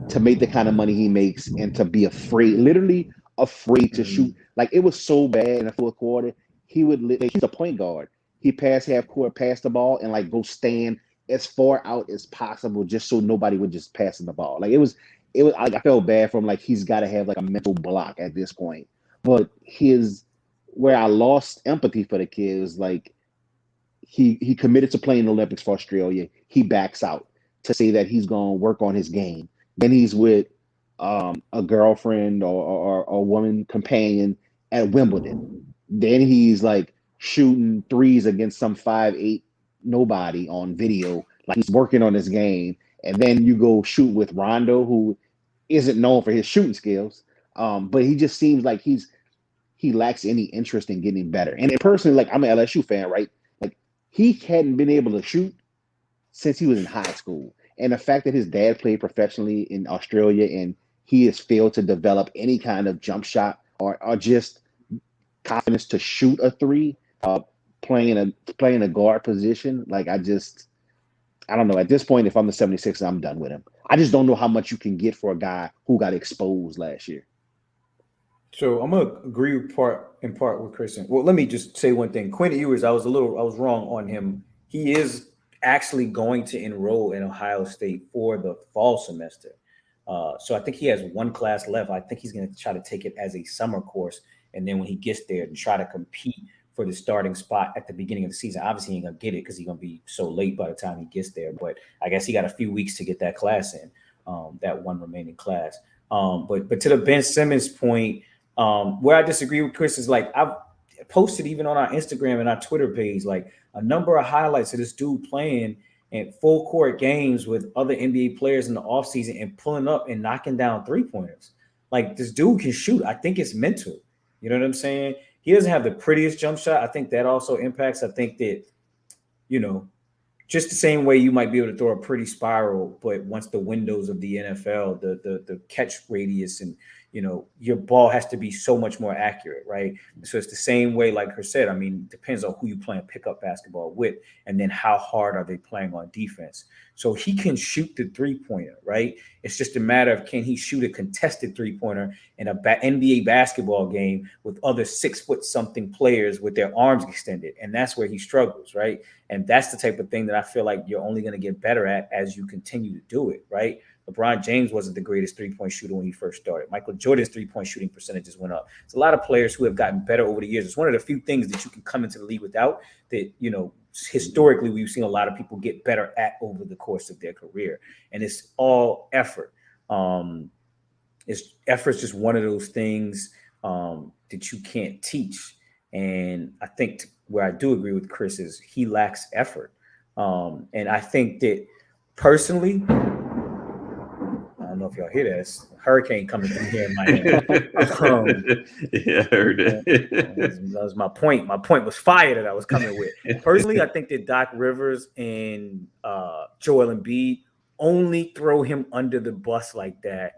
to make the kind of money he makes and to be afraid, literally afraid to shoot. Like, it was so bad in the fourth quarter. He's a point guard. He pass half court, pass the ball, and like go stand as far out as possible just so nobody would just pass him the ball. Like, it was like, I felt bad for him. Like, he's got to have like a mental block at this point. But his where I lost empathy for the kid is like he committed to playing the Olympics for Australia. He backs out to say that he's going to work on his game. Then he's with a girlfriend or a woman companion at Wimbledon. Then he's like shooting threes against some 5'8" nobody on video, like he's working on his game. And then you go shoot with Rondo, who isn't known for his shooting skills, but he just seems like he lacks any interest in getting better. And personally, like I'm an LSU fan, right? Like he hadn't been able to shoot since he was in high school. And the fact that his dad played professionally in Australia and he has failed to develop any kind of jump shot or just confidence to shoot a three, playing a guard position, like I don't know. At this point, if I'm the 76ers, I'm done with him. I just don't know how much you can get for a guy who got exposed last year. So I'm gonna agree in part with Christian. Well, let me just say one thing. Quinn Ewers, I was wrong on him. He is actually going to enroll in Ohio State for the fall semester. So I think he has one class left. I think he's going to try to take it as a summer course, and then when he gets there, to try to compete for the starting spot at the beginning of the season. Obviously, he ain't gonna get it because he's gonna be so late by the time he gets there. But I guess he got a few weeks to get that class in, that one remaining class. But to the Ben Simmons point, where I disagree with Chris is like I've posted even on our Instagram and our Twitter page, like a number of highlights of this dude playing in full court games with other NBA players in the offseason and pulling up and knocking down 3-pointers. Like this dude can shoot. I think it's mental. You know what I'm saying? He doesn't have the prettiest jump shot. I think that also impacts. I think that, just the same way you might be able to throw a pretty spiral, but once the windows of the NFL, the catch radius and, your ball has to be so much more accurate, right? So it's the same way, like her said, I mean, it depends on who you playing pickup basketball with, and then how hard are they playing on defense. So he can shoot the 3-pointer, right? It's just a matter of can he shoot a contested 3-pointer in a NBA basketball game with other 6-foot-something players with their arms extended, and that's where he struggles, right? And that's the type of thing that I feel like you're only going to get better at as you continue to do it, right? LeBron James wasn't the greatest 3-point shooter when he first started. Michael Jordan's 3-point shooting percentages went up. It's a lot of players who have gotten better over the years. It's one of the few things that you can come into the league without that, historically we've seen a lot of people get better at over the course of their career. And it's all effort. Effort's just one of those things that you can't teach. And I think where I do agree with Chris is he lacks effort. And I think that personally, I don't know if y'all hear that. It's a hurricane coming through here in Miami. Yeah, I heard that. That was my point. My point was fire that I was coming with. Personally, I think that Doc Rivers and Joel Embiid only throw him under the bus like that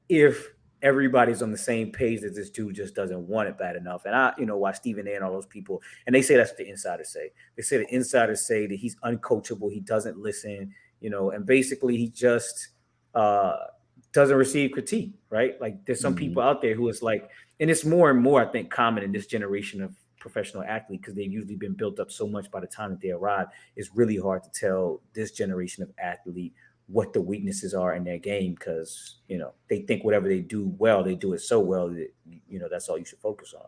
if everybody's on the same page that this dude just doesn't want it bad enough. And I, why Stephen A and all those people, and they say that's what the insiders say. They say the insiders say that he's uncoachable, he doesn't listen, and basically he just doesn't receive critique, right? Like there's some people out there who is like, and it's more and more, I think, common in this generation of professional athlete because they've usually been built up so much by the time that they arrive. It's really hard to tell this generation of athlete what the weaknesses are in their game because, they think whatever they do well, they do it so well that, that's all you should focus on.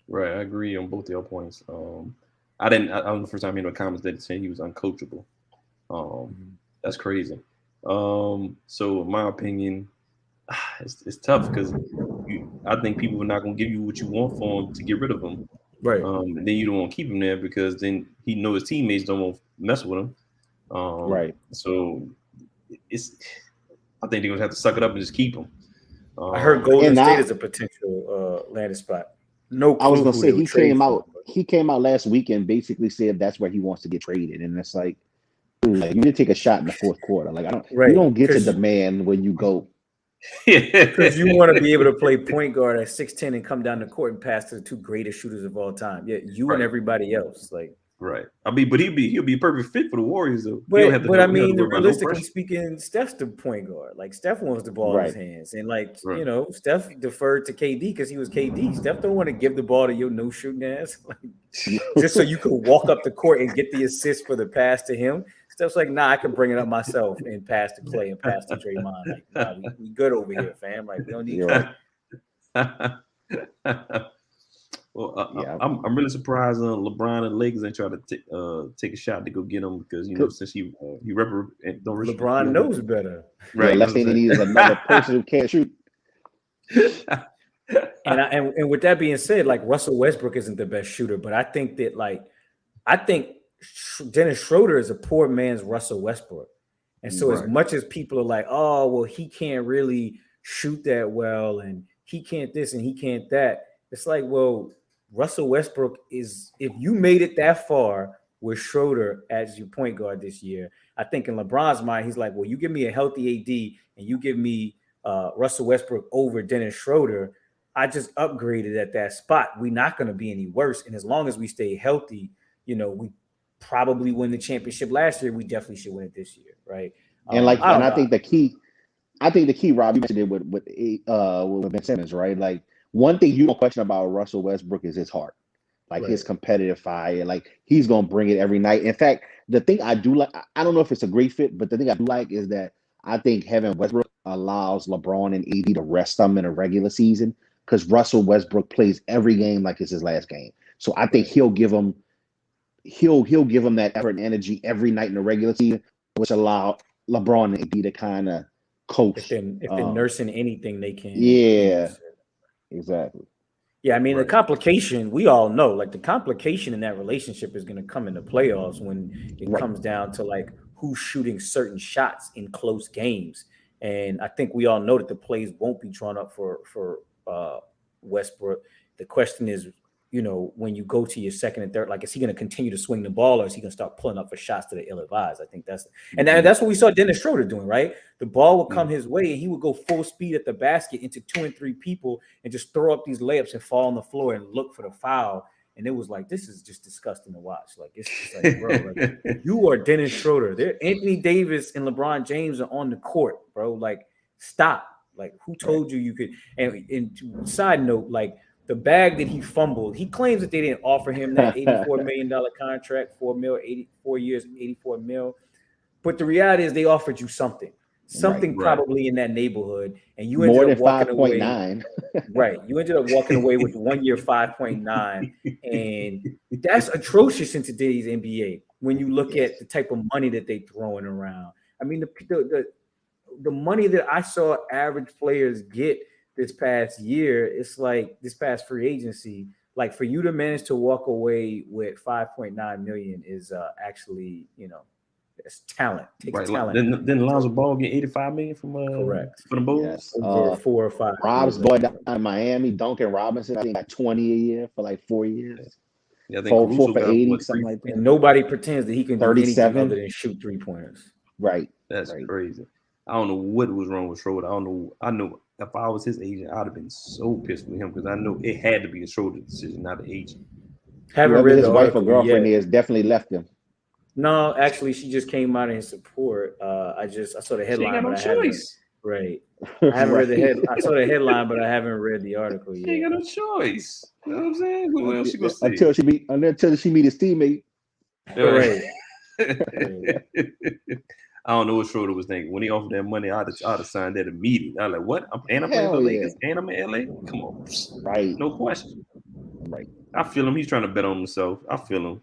Right. I agree on both of your points. I don't know the first time in the comments that saying he was uncoachable. That's crazy. So in my opinion, it's tough because I think people are not going to give you what you want for him to get rid of him. Right. And then you don't want to keep him there because then he knows his teammates don't want to mess with him. Right. So I think they're going to have to suck it up and just keep him. I heard Golden State is a potential landing spot. No clue. I was going to say he came out last week and basically said that's where he wants to get traded. And it's like, you did take a shot in the fourth quarter. Like you don't get to demand when you go. Because you want to be able to play point guard at 6'10" and come down the court and pass to the two greatest shooters of all time. Yeah, you and everybody else. Like right. I mean, but he'll be a perfect fit for the Warriors though. But I mean, realistically speaking, Steph's the point guard. Like Steph wants the ball in his hands, and Steph deferred to KD because he was KD. Steph don't want to give the ball to your no shooting ass, just so you can walk up the court and get the assist for the pass to him. Steph's like, nah, I can bring it up myself and pass to Clay and pass to Draymond. Like, nah, we good over here, fam. Like, we don't need Well, Yeah. I'm really surprised LeBron and Lakers ain't try to take a shot to go get him because since he LeBron knows better. Yeah, right. last thing they need is another person who can't shoot. And with that being said, like Russell Westbrook isn't the best shooter, but I think Dennis Schroeder is a poor man's Russell Westbrook. And so as much as people are like, oh, well, he can't really shoot that well and he can't this and he can't that. It's like, well, Russell Westbrook is, if you made it that far with Schroeder as your point guard this year, I think in LeBron's mind, he's like, well, you give me a healthy AD and you give me Russell Westbrook over Dennis Schroeder, I just upgraded at that spot. We're not going to be any worse. And as long as we stay healthy, we probably win the championship last year. We definitely should win it this year, right? And I think the key, Rob, you mentioned it with Ben Simmons, right? Like one thing you don't question about Russell Westbrook is his heart, like his competitive fire. Like he's gonna bring it every night. In fact, the thing I do like, I don't know if it's a great fit, but the thing I do like is that I think having Westbrook allows LeBron and AD to rest them in a regular season because Russell Westbrook plays every game like it's his last game. So I think he'll give them that effort and energy every night in the regular season, which allow LeBron and AD to kind of coach. If they're nursing anything, they can. Yeah, exactly. Yeah, I mean, the complication, we all know, like the complication in that relationship is going to come in the playoffs when it comes down to like who's shooting certain shots in close games. And I think we all know that the plays won't be drawn up for Westbrook. The question is, when you go to your second and third, like, is he going to continue to swing the ball or is he going to start pulling up for shots to the ill-advised? I think that's what we saw Dennis Schroeder doing, right? The ball would come his way and he would go full speed at the basket into 2 and 3 people and just throw up these layups and fall on the floor and look for the foul. And it was like, this is just disgusting to watch. Like, it's just like, bro, like, you are Dennis Schroeder. Anthony Davis and LeBron James are on the court, bro. Like, stop. Like, who told you could? And side note, like, the bag that he fumbled, he claims that they didn't offer him that $84 million contract, 4 years, $84 million. But the reality is they offered you something probably in that neighborhood. And you ended up walking away. 5.9. Right. You ended up walking away with 1 year, 5.9. And that's atrocious in today's NBA when you look at the type of money that they're throwing around. I mean, the money that I saw average players get this past year, it's like this past free agency, like for you to manage to walk away with 5.9 million is actually, it's talent. Takes talent. Then Lonzo Ball get 85 million from correct for the Bulls. Yes. Over 4 or 5. Rob's boy down in Miami, Duncan Robinson, I think got 20 a year for like 4 years. Yeah, I think 4 for 80, something like that. And nobody pretends that he can 37 do anything other than shoot 3-pointers. Right. That's crazy. I don't know what was wrong with Schroeder. I know if I was his agent, I'd have been so pissed with him because I know it had to be a Schroeder decision, not the agent. Haven't read his wife or girlfriend has definitely left him. No, actually, she just came out in support. I saw the headline. She ain't got no choice. Right. I haven't read the headline. I saw the headline, but I haven't read the article yet. She ain't got no choice. You know what I'm saying? Who else she gonna say? Until she meet his teammate. Right. I don't know what Schroeder was thinking. When he offered that money, I'd have signed that immediately. I was like, what? I'm playing for Lakers and I'm in LA? Come on. Right. No question. Right. I feel him. He's trying to bet on himself. I feel him.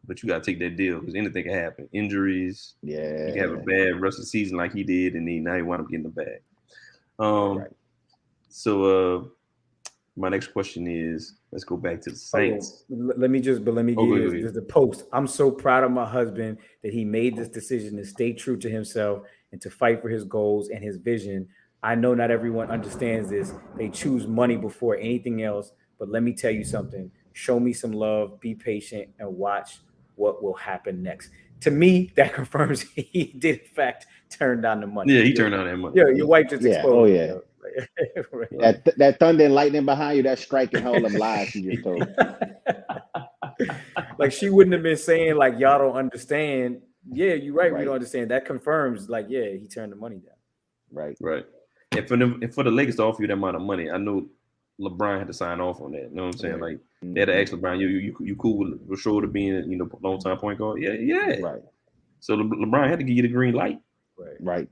But you got to take that deal because anything can happen. Injuries. Yeah. You can have a bad rest of the season like he did, and then now he wound up getting the bag. Right. So my next question is, let's go back to the Saints. Let me give you the post. I'm so proud of my husband that he made this decision to stay true to himself and to fight for his goals and his vision. I know not everyone understands this. They choose money before anything else. But let me tell you something. Show me some love, be patient, and watch what will happen next. To me, that confirms he did, in fact, turn down the money. Yeah, he turned down that money. Yeah, your wife just exposed. Oh, yeah. Right. That thunder and lightning behind you, that striking all them lies she just told. Like she wouldn't have been saying like y'all don't understand. Yeah, you're right. We don't understand. That confirms like he turned the money down. Right. And for the Lakers to offer you that amount of money, I know LeBron had to sign off on that. You know what I'm saying? Like they had to ask LeBron, you cool with Schroeder being long time point guard? Yeah. Right. So LeBron had to give you the green light. Right.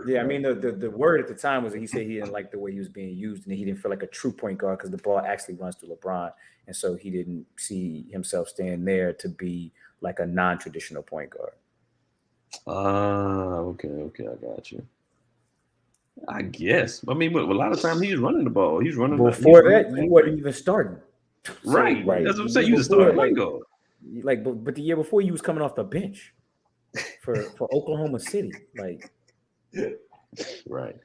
Yeah, I mean the word at the time was that he said he didn't like the way he was being used, and he didn't feel like a true point guard because the ball actually runs to LeBron, and so he didn't see himself staying there to be like a non-traditional point guard. Okay, I got you. I guess. I mean, but a lot of times he's running the ball. He's running. Before that, you wasn't even starting. Right. Right. That's what I'm saying. You just started point guard. Like, but the year before, you was coming off the bench for Oklahoma City. Like, right.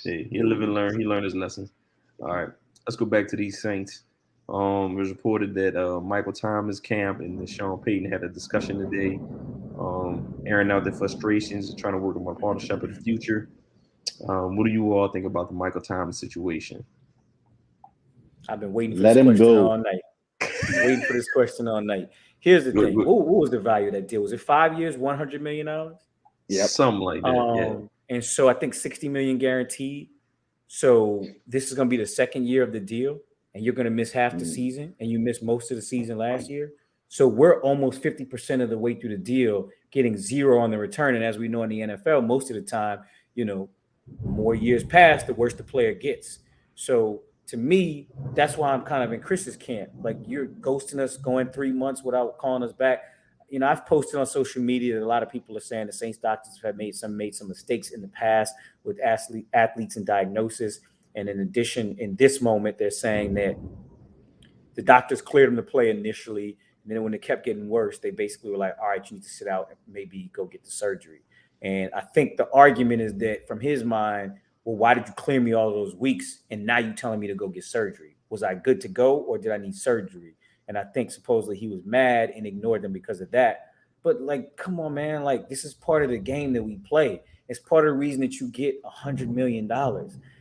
Yeah, he'll live and learn. He learned his lessons. All right. Let's go back to these Saints. It was reported that Michael Thomas camp and Sean Payton had a discussion today, airing out their frustrations and trying to work on my partnership of the future. What do you all think about the Michael Thomas situation? I've been waiting for this question all night. Waiting for this question all night. Here's the thing. What was the value of that deal? Was it 5 years, $100 million? Yeah, something like that. And so I think $60 million guaranteed. So this is going to be the second year of the deal, and you're going to miss half the season, and you missed most of the season last year. So we're almost 50% of the way through the deal, getting zero on the return. And as we know in the NFL, most of the time, more years pass, the worse the player gets. So to me, that's why I'm kind of in Chris's camp. Like, you're ghosting us, going 3 months without calling us back. I've posted on social media that a lot of people are saying the Saints doctors have made some mistakes in the past with athletes and diagnosis. And in addition, in this moment, they're saying that the doctors cleared him to play initially. And then when it kept getting worse, they basically were like, all right, you need to sit out and maybe go get the surgery. And I think the argument is that from his mind, well, why did you clear me all those weeks? And now you're telling me to go get surgery. Was I good to go, or did I need surgery? And I think supposedly he was mad and ignored them because of that. But like, come on, man. Like, this is part of the game that we play. It's part of the reason that you get $100 million.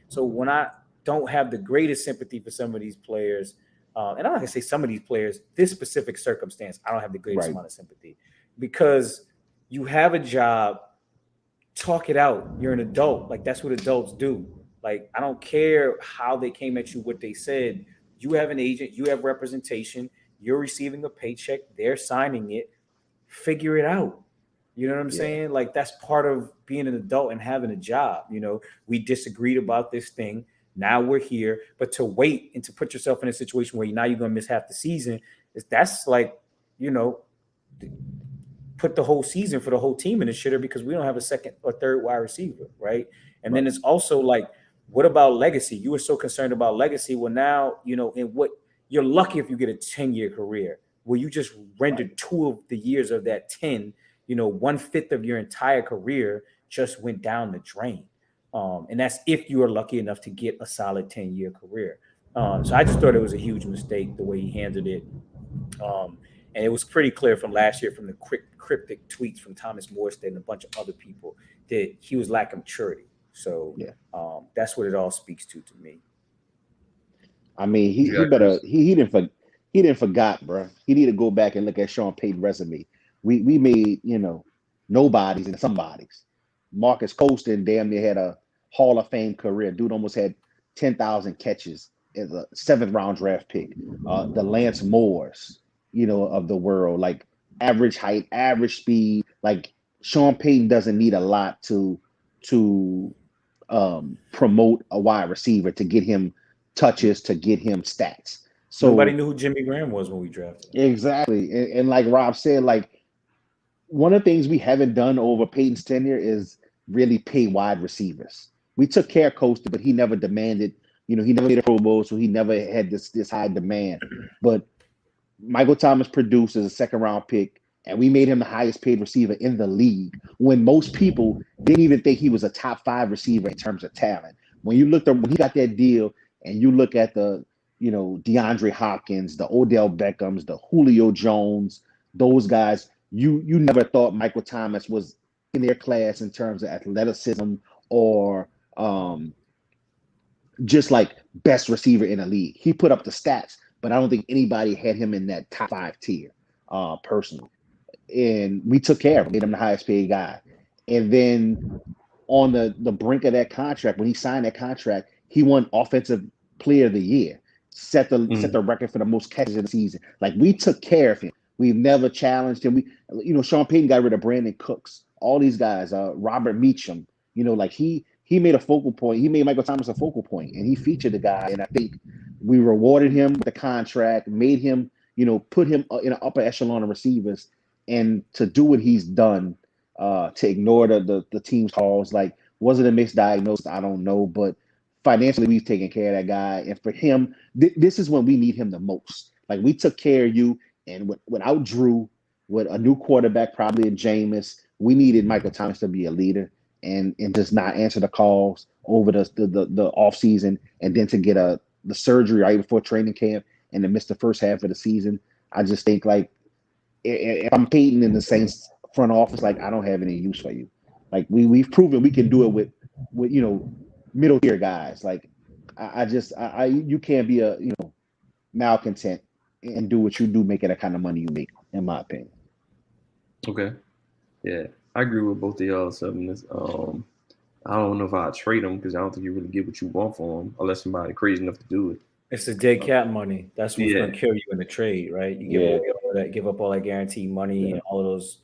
So when I don't have the greatest sympathy for some of these players, and I'm not gonna say some of these players, this specific circumstance, I don't have the greatest amount of sympathy, because you have a job, talk it out. You're an adult. Like, that's what adults do. Like, I don't care how they came at you, what they said. You have an agent, you have representation, you're receiving a paycheck, they're signing it. Figure it out. You know what I'm saying? Like, that's part of being an adult and having a job. We disagreed about this thing. Now we're here. But to wait and to put yourself in a situation where now you're going to miss half the season, that's like, put the whole season for the whole team in the shitter, because we don't have a second or third wide receiver, right? And then it's also like, what about legacy? You were so concerned about legacy. Well, now, in what you're lucky if you get a 10-year career where you just rendered 2 of the years of that 10, 1/5 of your entire career just went down the drain. And that's if you are lucky enough to get a solid 10-year career. So I just thought it was a huge mistake the way he handled it. And it was pretty clear from last year, from the cryptic tweets from Thomas Morstead and a bunch of other people, that he was lacking maturity. So that's what it all speaks to me. I mean, he didn't forgot, bro. He need to go back and look at Sean Payton's resume. We made nobodies and somebodies. Marcus Colston damn near had a Hall of Fame career. Dude almost had 10,000 catches as a 7th round draft pick. The Lance Moores, of the world, like average height, average speed. Like, Sean Payton doesn't need a lot to promote a wide receiver, to get him touches, to get him stats. So nobody knew who Jimmy Graham was when we drafted him. Exactly. And like Rob said, like, one of the things we haven't done over Payton's tenure is really pay wide receivers. We took care of Costa, but he never demanded, he never made a Pro Bowl, so he never had this high demand. But Michael Thomas produced as a 2nd round pick, and we made him the highest paid receiver in the league when most people didn't even think he was a top 5 receiver in terms of talent. When you looked at when he got that deal, and you look at the, DeAndre Hopkins, the Odell Beckhams, the Julio Jones, those guys, you never thought Michael Thomas was in their class in terms of athleticism or just like best receiver in the league. He put up the stats, but I don't think anybody had him in that top 5 tier, personally. And we took care of him, made him the highest paid guy. And then on the brink of that contract, when he signed that contract, he won Offensive Player of the Year, set the record for the most catches in the season. Like, we took care of him. We've never challenged him. Sean Payton got rid of Brandon Cooks, all these guys, Robert Meacham, Like he made a focal point. He made Michael Thomas a focal point, and he featured the guy. And I think we rewarded him with the contract, made him, put him in an upper echelon of receivers, and to do what he's done, to ignore the team's calls. Like, was it a misdiagnosis? I don't know, but financially, we've taken care of that guy. And for him, this is when we need him the most. Like, we took care of you, and without Drew, with a new quarterback, probably in Jameis, we needed Michael Thomas to be a leader and just not answer the calls over the off season, and then to get the surgery right before training camp and to miss the first half of the season. I just think, like, if I'm Peyton in the Saints front office, like, I don't have any use for you. Like, we've proven we can do it with middle tier guys. Like, you can't be a malcontent and do what you do, making the kind of money you make, in my opinion. Okay. Yeah, I agree with both of y'all. I don't know if I'd trade him because I don't think you really get what you want for him unless somebody crazy enough to do it. It's the dead cat money. That's what's going to kill you in the trade, right? You give up all that guaranteed money and all of those,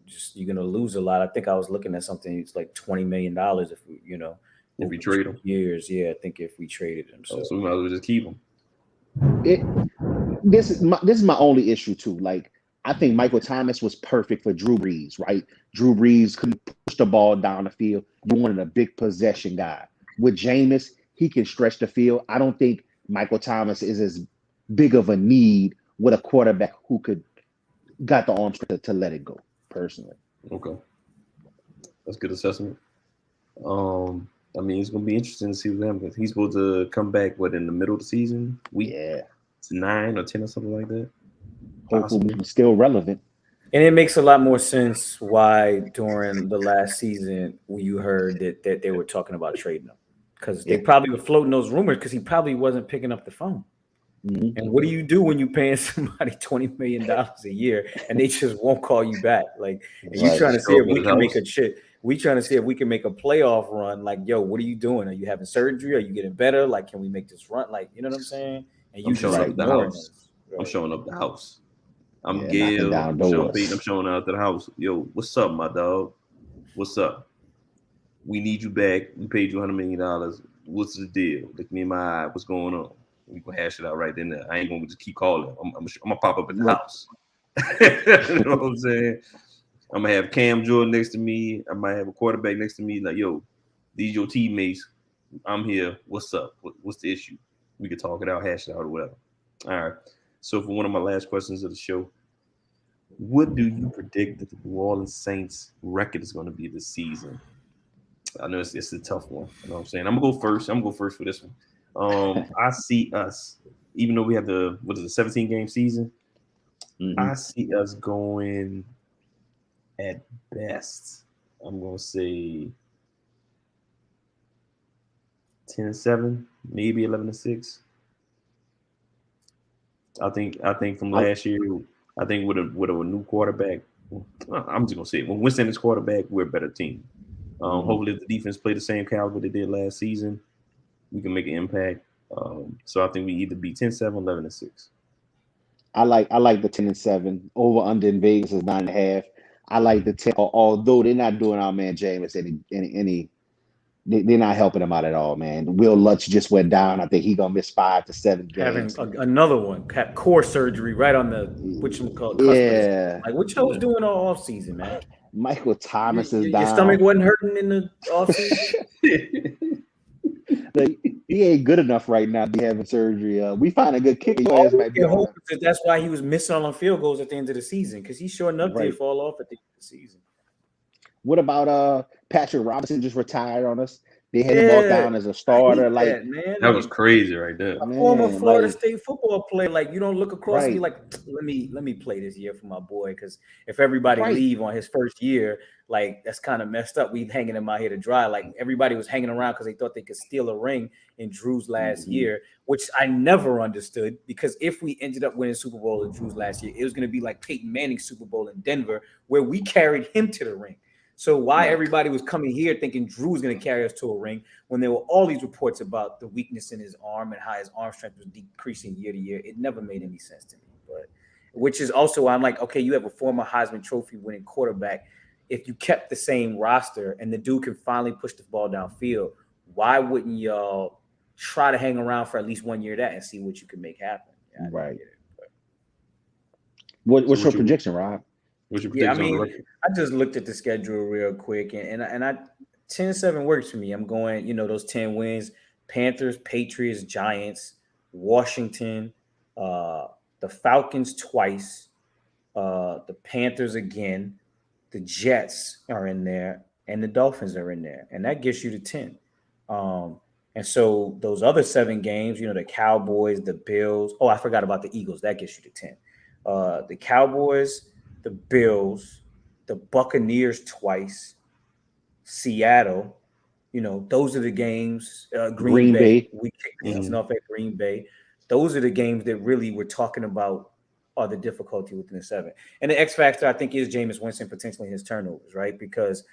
just you're going to lose a lot. I think I was looking at something. It's like $20 million if we trade him. Years, yeah. I think if we traded him, so we might as well just keep him. This is my only issue too. Like, I think Michael Thomas was perfect for Drew Brees, right? Drew Brees couldn't push the ball down the field. You wanted a big possession guy. With Jameis, he can stretch the field. I don't think Michael Thomas is as big of a need with a quarterback who got the arms to let it go, personally. Okay. That's good assessment. I mean, it's going to be interesting to see what happens. He's supposed to come back, in the middle of the season? Week 9 or 10 or something like that? Hopefully still relevant. And it makes a lot more sense why during the last season when you heard that they were talking about trading him. Because they probably were floating those rumors because he probably wasn't picking up the phone. Mm-hmm. And what do you do when you're paying somebody $20 million a year and they just won't call you back? Like, and you trying to see if we can make a shit. We trying to see if we can make a playoff run. Like, yo, what are you doing? Are you having surgery? Are you getting better? Like, can we make this run? Like, you know what I'm saying? And you just like the house. Right? I'm showing up the house. I'm Gil. I'm showing out to the house. Yo, what's up, my dog? What's up? We need you back. We paid you $100 million. What's the deal? Look me in my eye. What's going on? We can hash it out right then. I ain't gonna just keep calling. I'm gonna pop up at the house. You know what I'm saying? I'm gonna have Cam Jordan next to me. I might have a quarterback next to me. Like, yo, these your teammates. I'm here. What's up? What's the issue? We could talk it out, hash it out, or whatever. All right. So for one of my last questions of the show, what do you predict that the New Orleans Saints record is going to be this season? I know it's a tough one. You know what I'm saying? I'm gonna go first for this one. I see us, even though we have the 17 game season. Mm-hmm. I see us going at best. I'm gonna say 10-7, maybe 11-6. I think from last year, I think with a new quarterback, I'm just gonna say it. When Winston is quarterback, we're a better team. Hopefully, if the defense play the same caliber they did last season, we can make an impact. So I think we either be 10-7, 11-6. I like the 10-7. Over under in Vegas is 9.5. I like the 10. Although they're not doing our man Jameis any. They're not helping him out at all, man. Will Lutz just went down. I think he's gonna miss 5 to 7 games. Having another one, core surgery right on the like what you was doing all off season, man. Michael Thomas is down. Your stomach wasn't hurting in the off season. Like, he ain't good enough right now to be having surgery. We find a good kicker. That's why he was missing on field goals at the end of the season, because he sure enough did fall off at the end of the season. What about Patrick Robinson just retired on us? They had him walk down as a starter. That was crazy right there. A former Florida State football player. Like, you don't look across and be like, let me play this year for my boy. Because if everybody leave on his first year, like, that's kind of messed up. We hanging him out here to dry. Like, everybody was hanging around because they thought they could steal a ring in Drew's last year, which I never understood. Because if we ended up winning Super Bowl in Drew's last year, it was going to be like Peyton Manning's Super Bowl in Denver, where we carried him to the ring. So why everybody was coming here thinking Drew was going to carry us to a ring when there were all these reports about the weakness in his arm and how his arm strength was decreasing year to year? It never made any sense to me. But which is also why I'm like, okay, you have a former Heisman Trophy winning quarterback. if you kept the same roster and the dude can finally push the ball downfield, why wouldn't y'all try to hang around for at least 1 year of that and see what you can make happen? Yeah, Right. but... What's your projection, Rob? What's your Yeah, I prediction on the mean, record? I just looked at the schedule real quick, and I 10-7 works for me. I'm going, those 10 wins: Panthers, Patriots, Giants, Washington, the Falcons twice, the Panthers again, the Jets are in there, and the Dolphins are in there, and that gets you to 10. And so those other 7 games, the Cowboys, the Bills. Oh, I forgot about the Eagles. That gets you to 10. The Cowboys, the Bills, the Buccaneers twice, Seattle. Those are the games. Green Bay. We kick the season off at Green Bay. Those are the games that really we're talking about are the difficulty within the 7. And the X factor, I think, is Jameis Winston potentially his turnovers, right? Because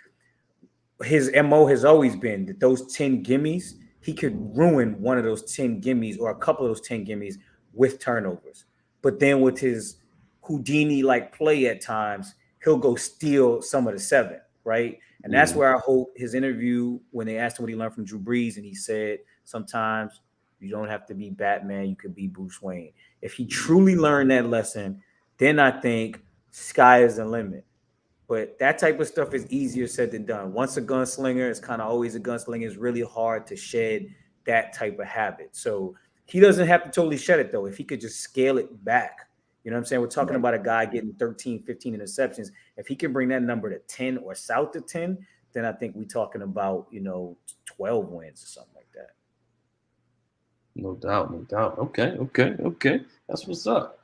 his MO has always been that those 10 gimmies, he could ruin one of those 10 gimmies or a couple of those 10 gimmies with turnovers. But then with his Houdini-like play at times, he'll go steal some of the 7, right? And that's where I hope his interview, when they asked him what he learned from Drew Brees, and he said, sometimes you don't have to be Batman, you could be Bruce Wayne. If he truly learned that lesson, then I think sky is the limit. But that type of stuff is easier said than done. Once a gunslinger, it's kind of always a gunslinger. It's really hard to shed that type of habit. So he doesn't have to totally shed it, though. If he could just scale it back, you know what I'm saying? We're talking about a guy getting 13, 15 interceptions. If he can bring that number to 10 or south of 10, then I think we're talking about, 12 wins or something like that. No doubt. Okay. That's what's up.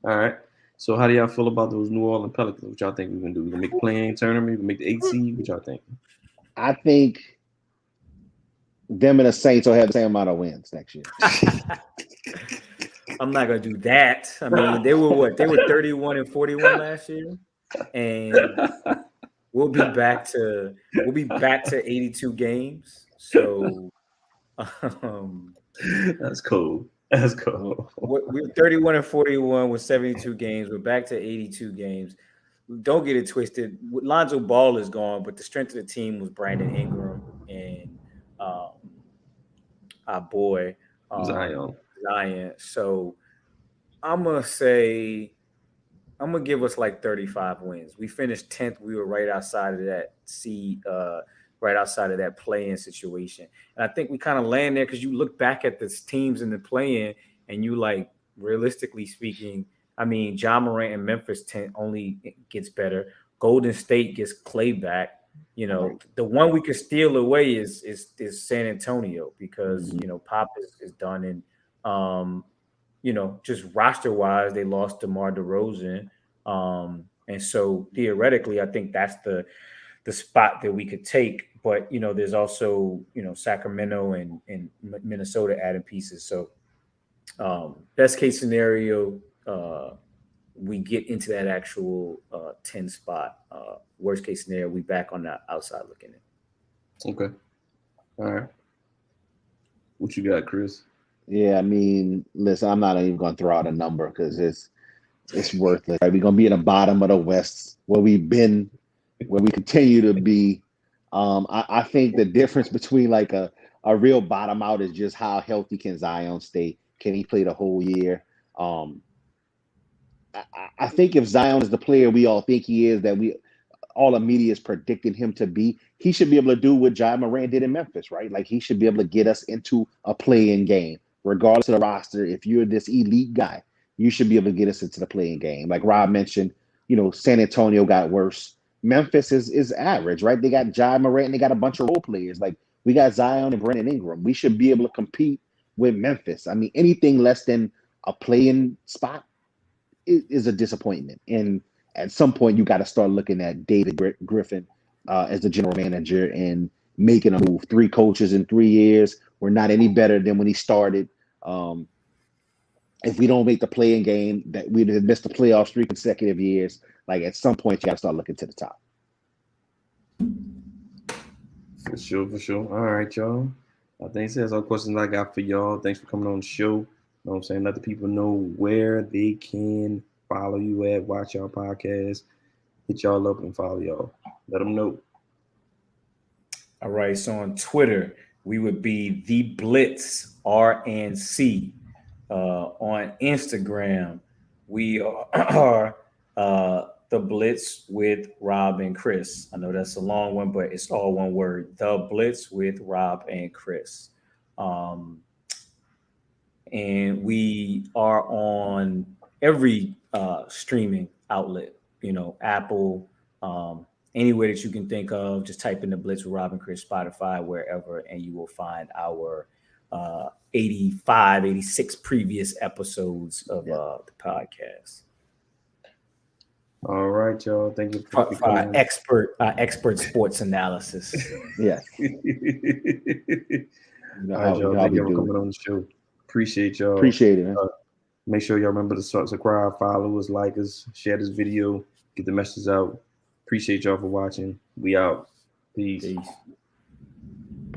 All right. So how do y'all feel about those New Orleans Pelicans? What y'all think we're gonna do? We're gonna make a play-in tournament? We make the 8 seed? What y'all think? I think them and the Saints will have the same amount of wins next year. I'm not gonna do that. I mean, they were 31-41 last year, and we'll be back to 82 games. So that's cool. That's cool. We're 31-41 with 72 games. We're back to 82 games. Don't get it twisted. Lonzo Ball is gone, but the strength of the team was Brandon Ingram and our boy Zion. So I'm gonna give us like 35 wins. We finished 10th. We were right outside of that seed, right outside of that play-in situation. And I think we kind of land there because you look back at the teams in the play-in and you like, realistically speaking, I mean, John Morant and Memphis only gets better. Golden State gets Clay back. The one we could steal away is San Antonio because, Pop is done. And, just roster-wise, they lost DeMar DeRozan. And so theoretically, I think that's the spot that we could take. But, there's also, Sacramento and Minnesota adding pieces. So best case scenario, we get into that actual 10 spot. Worst case scenario, we back on the outside looking in. Okay. All right. What you got, Chris? Yeah, I mean, listen, I'm not even going to throw out a number because it's worthless. Right? We're going to be in the bottom of the West where we've been, where we continue to be. I think the difference between like a real bottom out is just how healthy can Zion stay? Can he play the whole year? I think if Zion is the player we all think he is, that all the media is predicting him to be, he should be able to do what Ja Morant did in Memphis, right? Like he should be able to get us into a play-in game, regardless of the roster. If you're this elite guy, you should be able to get us into the play-in game. Like Rob mentioned, San Antonio got worse. Memphis is average, right? They got Ja Morant and they got a bunch of role players. Like we got Zion and Brandon Ingram. We should be able to compete with Memphis. I mean, anything less than a play-in spot is a disappointment. And at some point, you got to start looking at David Griffin as the general manager and making a move. 3 coaches in 3 years. We're not any better than when he started. If we don't make the play-in game, that we'd have missed the playoffs 3 consecutive years. Like at some point, you got to start looking to the top. For sure. All right, y'all. I think that's all the questions I got for y'all. Thanks for coming on the show. You know what I'm saying? Let the people know where they can follow you at, watch y'all podcast, hit y'all up and follow y'all. Let them know. All right. So on Twitter, we would be the Blitz RNC. On Instagram, we are the Blitz with Rob and Chris. I know that's a long one, but it's all one word. The Blitz with Rob and Chris. And we are on every streaming outlet, Apple, anywhere that you can think of. Just type in the Blitz with Rob and Chris, Spotify, wherever, and you will find our 85, 86 previous episodes of the podcast. All right, y'all. Thank you for our expert sports analysis. Yes. All right, y'all. Thank you for coming on the show. Appreciate y'all. Appreciate it, man. Make sure y'all remember to subscribe, follow us, like us, share this video, get the message out. Appreciate y'all for watching. We out. Peace.